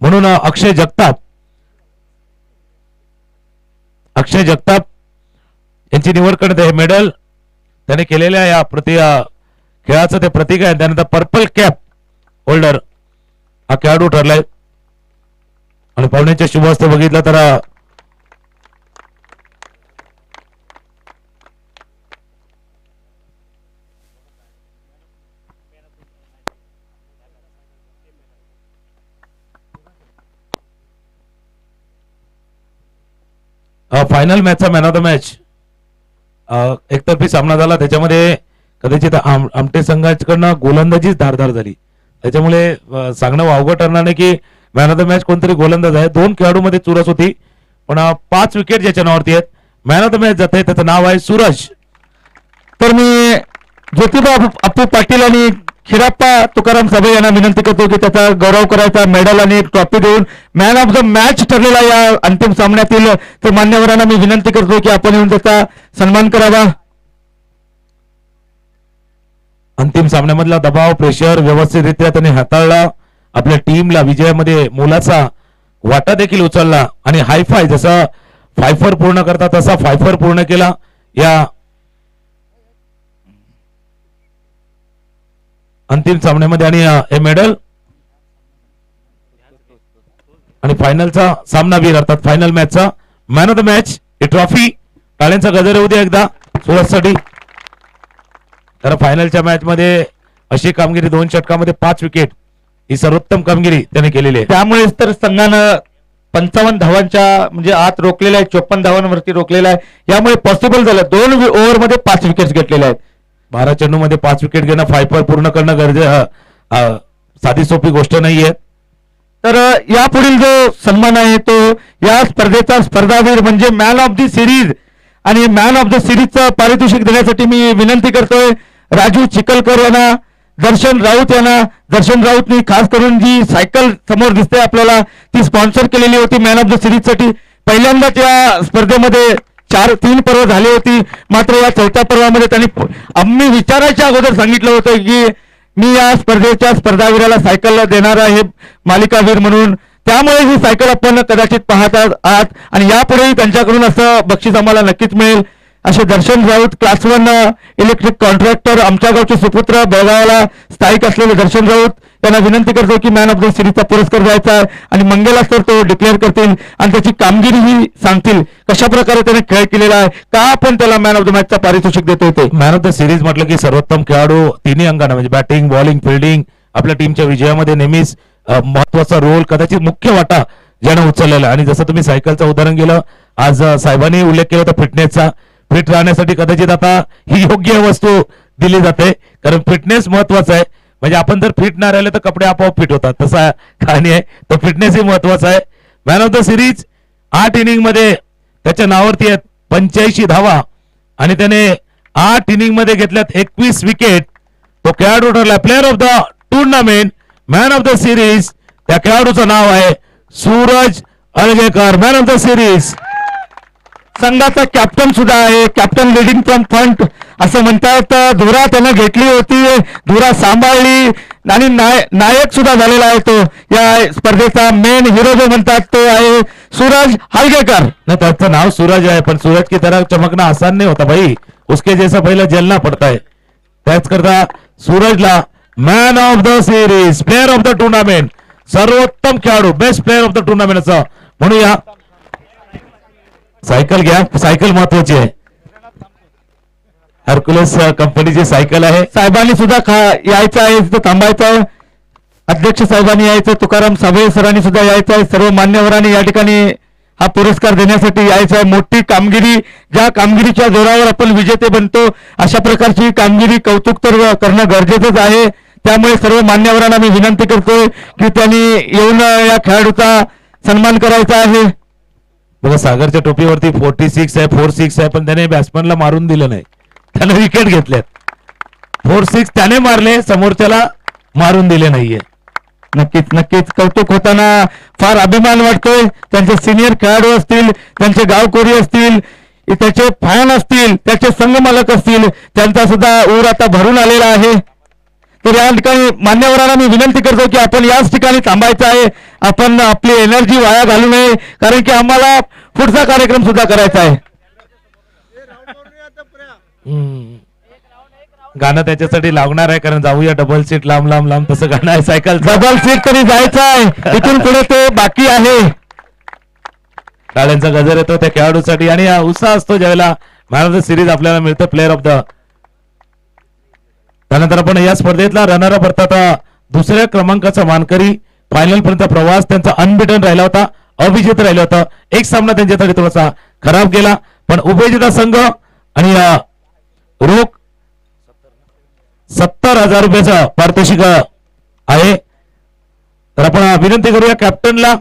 म्हणून अक्षय जगताप यांची निवड करण्यात. हे मेडल त्याने केलेल्या या खेळाचं ते प्रतीक आहे. त्यानंतर पर्पल कॅप होल्डर हा खेळाडू ठरलाय आणि पाहुण्यांच्या शुभ हस्ते बघितलं तर फायनल मॅचचा मॅन ऑफ द मॅच एकतर्फी सामना झाला. त्याच्यामध्ये कदाचित आमटे संघाकडनं गोलंदाजीच धारदार झाली. त्याच्यामुळे सांगणं अवघड ठरणार नाही की मॅन ऑफ द मॅच कोणतरी गोलंदाज आहे. 2 खेळाडूमध्ये चुरस होती पण 5 विकेट ज्याच्या नावावरती आहेत. मॅन ऑफ द मॅच जात आहे त्याचं नाव आहे सूरज. तर मी ज्योतिबा अप्पू पाटील आणि खिराप्पा तुकाराम साबळे यांना विनंती करतो की त्याचा गौरव करायचा. मेडल आणि ट्रॉफी देऊन मॅन ऑफ द मॅच ठरलेला या अंतिम सामन्यातील. तर मान्यवरांना मी विनंती करतो की आपण येऊन त्याचा सन्मान करावा. अंतिम सामन्यामधला दबाव प्रेशर व्यवस्थितरित्या त्याने हाताळला. आपल्या टीमला विजयामध्ये मोलाचा वाटा देखील उचलला आणि हायफाय जसा फायफर पूर्ण करता तसा फायफर पूर्ण केला. या अंतिम सामन्यामध्ये आणि हे मेडल आणि फायनलचा सामनावीर अर्थात फायनल मॅचचा मॅन ऑफ द मॅच ही ट्रॉफी. टाळ्यांचा गजर येऊ द्या एकदा सूरजसाठी. तर फायनलच्या मॅच मध्ये अशी कामगिरी 2 षटकामध्ये 5 विकेट ही सर्वोत्तम कामगिरी त्याने केलेली आहे. त्यामुळेच तर संघानं 55 धावांच्या म्हणजे आत रोखलेला आहे. 54 धावांवरती रोखलेला आहे. यामुळे पॉसिबल झालं. 2 ओव्हरमध्ये 5 विकेट्स घेतलेल्या आहेत. 12 चेंडूमध्ये 5 विकेट घेणं फायफर पूर्ण करणं गरजेचं साधी सोपी गोष्ट नाहीये. तर यापुढील जो सन्मान आहे तो या स्पर्धेचा स्पर्धावीर म्हणजे मॅन ऑफ द सिरीज आणि मॅन ऑफ द सिरीजचं पारितोषिक देण्यासाठी मी विनंती करतोय राजू चिखलकर यांना, दर्शन राऊत यांना. दर्शन राऊतनी खास करून जी सायकल समोर दिसते आपल्याला ती स्पॉन्सर केलेली होती मॅन ऑफ द सिरीज साठी. पहिल्यांदाच या स्पर्धेमध्ये 3 पर्व झाली होती. मात्र या 4थ्या पर्वामध्ये त्यांनी आम्ही विचारायच्या अगोदर सांगितलं होतं की मी या स्पर्धेच्या स्पर्धावीराला सायकल देणार आहे मालिकावीर म्हणून. त्यामुळे ही सायकल आपण कदाचित पाहत आहात आणि यापुढेही त्यांच्याकडून असं बक्षीस आम्हाला नक्कीच मिळेल. असे दर्शन राऊत क्लास 1 इलेक्ट्रिक कॉन्ट्रॅक्टर आमच्या गावचे सुपुत्र बेळगावला स्थायिक असलेले दर्शन राऊत त्यांना विनंती करतो की मॅन ऑफ द सिरीजचा पुरस्कार द्यायचा आहे आणि मंगेला सर तो डिक्लेअर करतील आणि त्याची कामगिरी ही सांगतील कशा प्रकारे त्याने खेळ केलेला आहे, का आपण त्याला मॅन ऑफ द मॅचचा पारितोषिक देतो. ते मॅन ऑफ द सिरीज म्हटलं की सर्वोत्तम खेळाडू तिन्ही अंगाने म्हणजे बॅटिंग बॉलिंग फिल्डिंग आपल्या टीमच्या विजयामध्ये नेहमीच महत्वाचा रोल कदाचित मुख्य वाटा ज्यानं उचललेला. आणि जसं तुम्ही सायकलचं उदाहरण केलं आज साहेबांनी उल्लेख केला होता फिटनेसचा. फिट राहण्यासाठी कदाचित आता ही योग्य वस्तू दिली जाते कारण फिटनेस महत्वाचा आहे. म्हणजे आपण जर फिट नाही राहिले तर कपडे आपोआप फिट होतात तसा कहाणी आहे. तर फिटनेस ही महत्वाचा आहे. Man of the series 8 inning मध्ये त्याच्या नावावरती आहेत 85 धावा आणि त्याने 8 इनिंग मध्ये घेतल्यात 21 विकेट तो खेळाडू ठरला player of the tournament, man of the series. त्या खेळाडूचं नाव आहे Suraj Algekar, man of the series. संघाचा कॅप्टन सुद्धा आहे, कॅप्टन लिडिंग फ्रॉम फ्रंट असं म्हणतात. धुरा त्यानं घेतली होती, धुरा सांभाळली आणि नायक सुद्धा झालेला आहे. तो या स्पर्धेचा मेन हिरो जो म्हणतात तो आहे सूरज हलगेकर. ना त्याचं नाव सूरज आहे, पण सूरज की तरह चमकना आसान नहीं होता भाई, उसके जैसा पहले जलना पड़ता है. त्याच करता सूरजला man of the series, player of the tournament, सर्वोत्तम खेळाडू, best player of the tournament असं म्हणूया. सायकल घ्या, सायकल महत्वाची आहे. हरकुलस कंपनीची सायकल आहे. साहेबांनी सुद्धा यायचं आहे, तिथं थांबायचं आहे. अध्यक्ष साहेबांनी यायचं, तुकाराम साबळे सरांनी सुद्धा यायचं आहे. सर्व मान्यवरांनी या ठिकाणी हा पुरस्कार देण्यासाठी यायचं आहे. मोठी कामगिरी, ज्या कामगिरीच्या जोरावर आपण विजेते बनतो अशा प्रकारची कामगिरी कौतुक तर करणं गरजेचंच आहे. त्यामुळे सर्व मान्यवरांना मी विनंती करतोय की त्यांनी येऊन या खेळाडूचा सन्मान करायचा आहे. बघा सागरच्या टोपीवरती 46 आहे, 46 आहे, पण त्याने बॅट्समनला मारून दिलं नाही, त्याने विकेट घेतल्यात. 46 त्याने मारले, समोरच्याला मारून दिले नाहीये. नक्कीच नक्कीच कौतुक होताना फार अभिमान वाटतोय. त्यांचे सिनियर खेळाडू असतील, त्यांचे गावकोरी असतील, त्याचे फॅन असतील, त्याचे संघमालक असतील, त्यांचा सुद्धा ऊर आता भरून आलेला आहे. तर या ठिकाणी मान्यवरांना मी विनंती करतो की आपण याच ठिकाणी थांबायचं आहे. आपण आपली एनर्जी वाया घालू नये, कारण की आम्हाला पुढचा कार्यक्रम सुद्धा करायचा आहे. गाणं त्याच्यासाठी लागणार आहे, कारण जाऊया डबल सीट लांब लांब लांब, तसं गाणं आहे. सायकल डबल सीट तरी जायचं आहे, इथून पुढे ते बाकी आहे. टाळ्यांचा गजर येतो त्या खेळाडूसाठी आणि उत्साह असतो ज्यावेळेला मॅन ऑफ द सिरीज आपल्याला मिळतं, प्लेअर ऑफ द. त्यानंतर आपण या स्पर्धेतला रनरअप अर्थात दुसऱ्या क्रमांकाचा मानकरी, फायनल पर्यंत प्रवास त्यांचा अनबिटन राहिला होता, अविजेत राहिलं होतं. एक सामना त्यांच्यासाठी थोडासा खराब गेला, पण उपविजेता संघ आणि रोख 70,000 रुपयाचा पारितोषिक आहे. तर आपण विनंती करूया कॅप्टनला,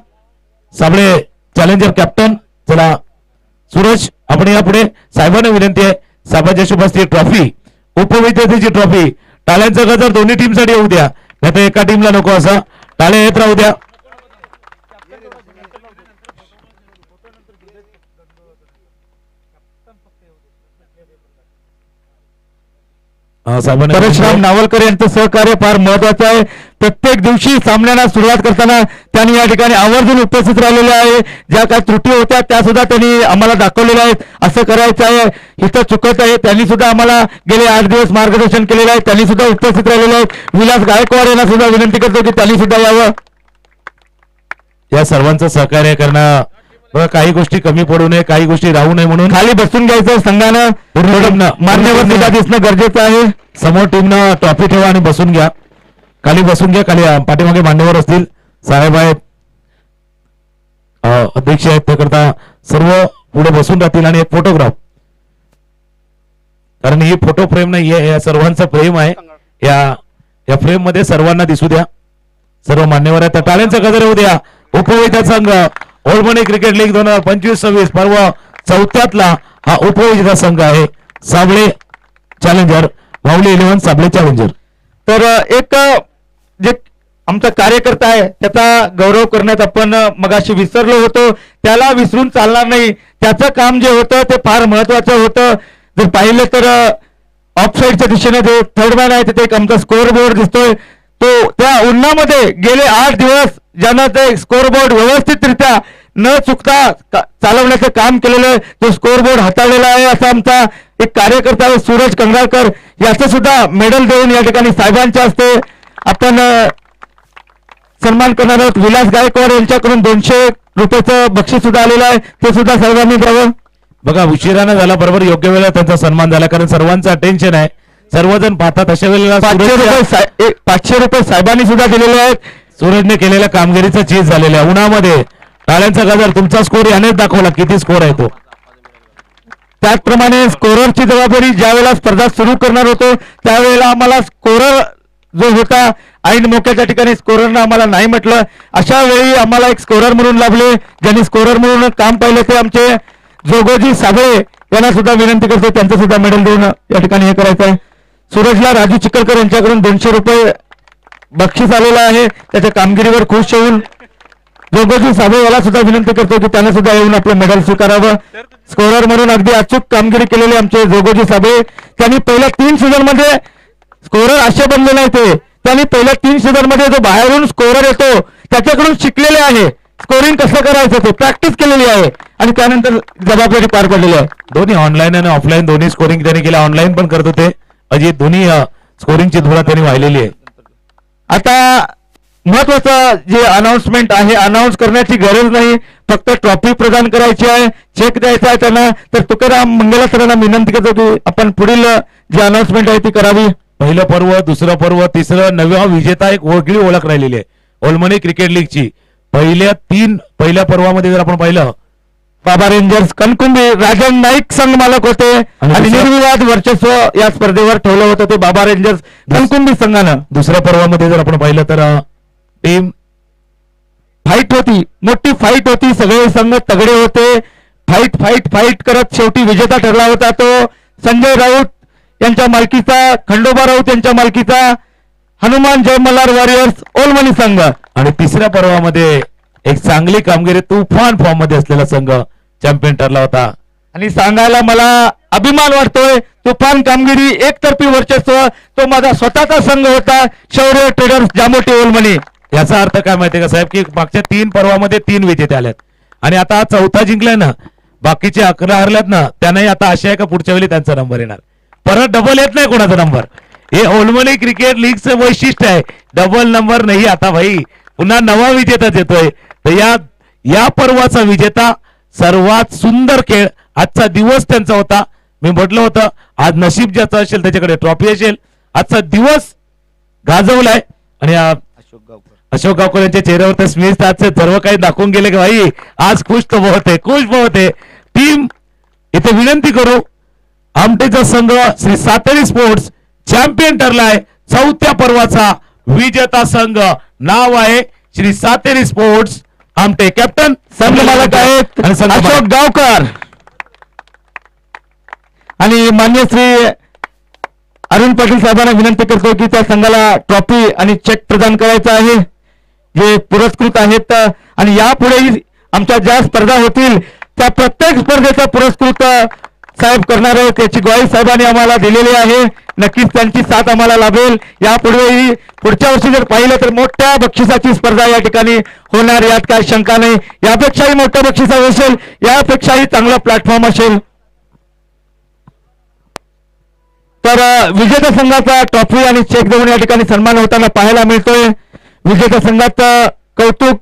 साबळे चॅलेंजर कॅप्टन. चला सूरज, आपण यापुढे साहेबांना विनंती आहे, साहेबांच्या शुभास्ती ट्रॉफी, उपविजेतेची ट्रॉफी, टाळ्यांचा गजर दोन्ही टीमसाठी येऊ द्या, नाही तर एका टीमला नको असा टाळ्या येत राहू द्या. परशुराम नावलकर यांचं सहकार्य फार महत्वाचं आहे. प्रत्येक दिवशी सामन्यांना सुरुवात करताना त्यांनी या ठिकाणी आवर्जून उपस्थित राहिलेले आहे. ज्या काही त्रुटी होत्या त्या सुद्धा त्यांनी आम्हाला दाखवलेल्या आहेत. असं करायचं आहे, इथं चुकत आहे, त्यांनी सुद्धा आम्हाला गेले 8 दिवस मार्गदर्शन केलेलं आहे. त्यांनी सुद्धा उपस्थित राहिलेले आहेत. विलास गायकवाड यांना सुद्धा विनंती करतो की त्यांनी सुद्धा यावं. या सर्वांचं सहकार्य करणं, बघा काही गोष्टी कमी पडू नये, काही गोष्टी राहू नये म्हणून खाली बसून घ्यायचं संघानं, मान्यवर सुद्धा दिसणं गरजेचं आहे. समोर टीमनं ट्रॉफी ठेवा आणि बसून घ्या, खाली बसून घ्या. खाली पाठीमागे मान्यवर असतील, साहेब आहेत, अध्यक्ष आहेत, त्याकरता सर्व पुढे बसून राहतील. आणि एक फोटोग्राफ, कारण ही फोटो फ्रेम नाहीये, या सर्वांचं प्रेम आहे. या फ्रेम मध्ये सर्वांना दिसू द्या, सर्व मान्यवर आहेत. टाळ्यांचा गजर होऊ द्या. उपविजेता संघ ओल्ड क्रिकेट लीग 2025-26 पर्व 4थ्यातला हा उपविजेता संघ आहे, साबळे चॅलेंजर, माऊली 11 साबळे चॅलेंजर. तर एक जे आमचा कार्यकर्ता आहे त्याचा गौरव करण्यात आपण मगाशी विसरलो होतो, त्याला विसरून चालणार नाही. त्याचं काम जे होतं ते फार महत्वाचं होतं. जर पाहिलं तर ऑफसाईडच्या दिशेने जे थर्ड मॅन आहे तिथे एक आमचा स्कोअर बोर्ड दिसतोय. तो त्या उन्हामध्ये गेले 8 दिवस ज्यानं ते स्कोअर बोर्ड व्यवस्थितरित्या न चुकता चालवण्याचं काम केलेलं आहे, तो स्कोअर बोर्ड हाताळलेला आहे. असा आमचा एक कार्यकर्ता आहे सूरज कंगाळकर, याचं सुद्धा मेडल देऊन या ठिकाणी साहेबांच्या हस्ते आपण सन्मान करणार आहोत. विलास गायकवाड यांच्याकडून 200 रुपयाचं बक्षीस सुद्धा आलेलं आहे, ते सुद्धा सर्वांनी द्यावं. बघा उशिरानं झाला, बरोबर योग्य वेळेला त्यांचा सन्मान झाला, कारण सर्वांचं अटेन्शन आहे, सर्वजण पाहतात. अशा वेळेला 500 रुपये साहेबांनी सुद्धा दिलेले आहेत. सूरजने केलेल्या कामगिरीचा चीज झालेल्या उन्हामध्ये टाळ्यांचा गजर, तुमचा स्कोर यानेच दाखवला किती स्कोर आहे तो. त्याचप्रमाणे स्कोररची जबाबदारी ज्यावेळेला स्पर्धा सुरू करणार होतो त्यावेळेला आम्हाला स्कोरर जो होता ऐन मोक्याच्या ठिकाणी स्कोररनं आम्हाला नाही म्हटलं. अशा वेळी आम्हाला एक स्कोरर म्हणून लाभले, ज्यांनी स्कोरर म्हणून काम पाहिलं ते आमचे जोगोजी साबळे यांना सुद्धा विनंती करतो त्यांचं सुद्धा मेडल देऊन या ठिकाणी हे करायचं आहे. सूरजला राजू चिखलकर यांच्याकडून 200 रुपये बक्षीस आलेलं आहे. त्याच्या कामगिरीवर खुश होऊन जोगोजी साबळे याला सुद्धा विनंती करतो की त्याने सुद्धा येऊन आपलं मेडल स्वीकारावं. स्कोरर म्हणून अगदी अचूक कामगिरी केलेली आमचे जोगोजी साबळे. त्यांनी पहिल्या 3 सीझन मध्ये स्कोरर असे बनले नाही ते. त्यांनी पहिल्या 3 सीझन मध्ये जो बाहेरून स्कोरर येतो त्याच्याकडून शिकलेले आहे. स्कोरिंग कसं करायचं ते प्रॅक्टिस केलेली आहे आणि त्यानंतर जबाबदारी पार पडलेली आहे. दोन्ही ऑनलाईन आणि ऑफलाईन दोन्ही स्कोरिंग त्यांनी केलं. ऑनलाईन पण करत होते अजित. दोन्ही स्कोरिंगची धुरा त्यांनी वाहिलेली आहे. आता महत्वाचं जे अनाउन्समेंट आहे अनाउन्स करण्याची गरज नाही. फक्त ट्रॉफी प्रदान करायची आहे, चेक द्यायचा आहे त्यांना. तर तुकाराम मंगला सरांना विनंती करतो की आपण पुढील जी अनाउन्समेंट आहे ती करावी. पहिलं पर्व, दुसरं पर्व, तिसरं नवा विजेता एक वेगळी ओळख राहिलेली आहे ओलमणी क्रिकेट लीगची. पहिल्या पर्वामध्ये जर आपण पाहिलं बाबा रेंजर्स कणकुंबी राजन नाईक संघ मालक होते आणि निर्विवाद वर्चस्व या स्पर्धेवर ठेवलं होतं ते बाबा रेंजर्स कणकुंबी संघानं. दुसऱ्या पर्वामध्ये जर आपण पाहिलं तर टीम फाईट होती, मोठी फाईट होती. सगळे संघ तगडे होते. फाईट करत शेवटी विजेता ठरला होता तो संजय राऊत यांच्या मालकीचा, खंडोबा राऊत यांच्या मालकीचा हनुमान जय मल्हार वॉरियर्स ओलमणी संघ. आणि तिसऱ्या पर्वामध्ये एक चांगली कामगिरी तुफान फॉर्म मध्ये असलेला संघ चॅम्पियन ठरला होता. आणि सांगायला मला अभिमान वाटतोय तुफान कामगिरी एकतर्फी वर्चस्व तो माझा स्वतःचा संघ होता शौर्य ट्रेडर्स जामोटी ओलमणी. याचा अर्थ काय माहितीये का साहेब की मागच्या 3 पर्वामध्ये 3 विजेते आल्यात आणि आता हा चौथा जिंकलाय ना. बाकीचे 11 हरल्यात ना. त्यांनाही आता अशा आहे का पुढच्या वेळी त्यांचा नंबर येणार. परत डबल येत नाही कोणाचा नंबर. हे ओलमणी क्रिकेट लीगचं वैशिष्ट्य आहे. डबल नंबर नाही आता भाई. पुन्हा नवा विजेताच येतोय. तर या पर्वाचा विजेता सर्वात सुंदर खेळ आजचा दिवस त्यांचा होता. मी म्हटलं होतं आज नशीब ज्याचं असेल त्याच्याकडे ट्रॉफी असेल. आजचा दिवस गाजवलाय आणि अशोक गावकर यांच्या चेहऱ्यावर तर स्मित आज सर्व काही दाखवून गेले की भाई आज खुश तो बहुत है. टीम इथे विनंती करू आमटेचा संघ श्री सातेरी स्पोर्ट्स चॅम्पियन ठरलाय. 4थ्या पर्वाचा विजेता संघ नाव आहे श्री सातेरी स्पोर्ट्स आमटे. कॅप्टन संघ मालक आहेत अशोक गावकर आणि मान्य श्री अरुण पाटील साहेबांना विनंती करतो की त्या संघाला ट्रॉफी आणि चेक प्रदान करायचा आहे जे पुरस्कृत आहेत. आणि यापुढेही आमच्या ज्या स्पर्धा होतील त्या प्रत्येक स्पर्धेचा पुरस्कृत साहेब करणार आहेत याची ग्वाही साहेबांनी आम्हाला दिलेली आहे. नक्कीच त्यांची साथ आम्हाला लाभेल. यापुढेही पुढच्या वर्षी जर पाहिलं तर मोठ्या बक्षिसाची स्पर्धा या ठिकाणी होणार यात काही शंका नाही. यापेक्षाही मोठं बक्षीस असेल, यापेक्षाही चांगला प्लॅटफॉर्म असेल. तर विजेत्या संघाचा ट्रॉफी आणि चेक देऊन या ठिकाणी सन्मान होताना पाहायला मिळतोय. विजेत्या संघाचं कौतुक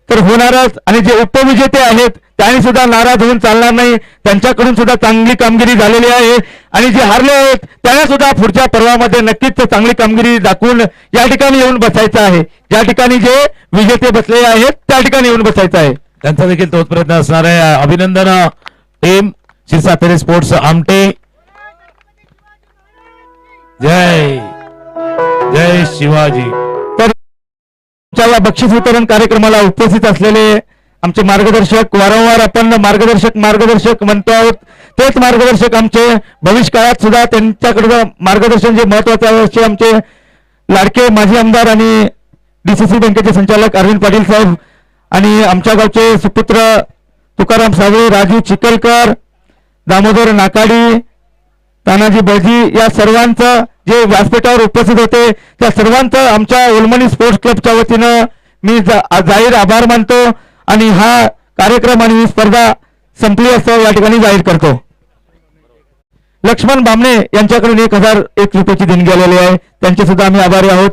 तर होणारच आणि जे उपविजेते आहेत त्यांनी सुद्धा नाराज होऊन चालणार नाही. त्यांच्याकडून सुद्धा चांगली कामगिरी झालेली आहे आणि जे हारले आहेत त्यांना सुद्धा पुढच्या पर्वामध्ये नक्कीच चांगली कामगिरी दाखवून या ठिकाणी येऊन बसायचं आहे. ज्या ठिकाणी जे विजेते बसलेले आहेत त्या ठिकाणी येऊन बसायचं आहे. त्यांचा देखील तोच प्रयत्न असणार आहे. अभिनंदन टीम श्री सातेरी स्पोर्ट्स आमटे. जय जय शिवाजी. तर बक्षीस वितरण कार्यक्रमाला उपस्थित असलेले आमचे मार्गदर्शक, वारंवार आपण मार्गदर्शक म्हणतो आहोत, तेच मार्गदर्शक आमचे भविष्य काळात सुद्धा त्यांच्याकडे मार्गदर्शन जे महत्वाचे आहे असे आमचे लाडके माजी आमदार आणि डीसीसी बँकेचे संचालक अरविंद पाटील साहेब आणि आमच्या गावचे सुपुत्र तुकाराम साबळे, राजू चिखलकर, दामोदर नाकाडी, तानाजी बळजी या सर्वांचं जे व्यासपीठावर उपस्थित होते त्या सर्वांचं आमच्या ओलमणी स्पोर्ट्स क्लबच्या वतीनं मी जाहीर आभार मानतो आणि हा कार्यक्रम आणि ही स्पर्धा संपली असं या ठिकाणी जाहीर करतो. लक्ष्मण बामणे यांच्याकडून 1001 रुपयाची देणगी आलेली आहे, त्यांचे सुद्धा आम्ही आभारी आहोत.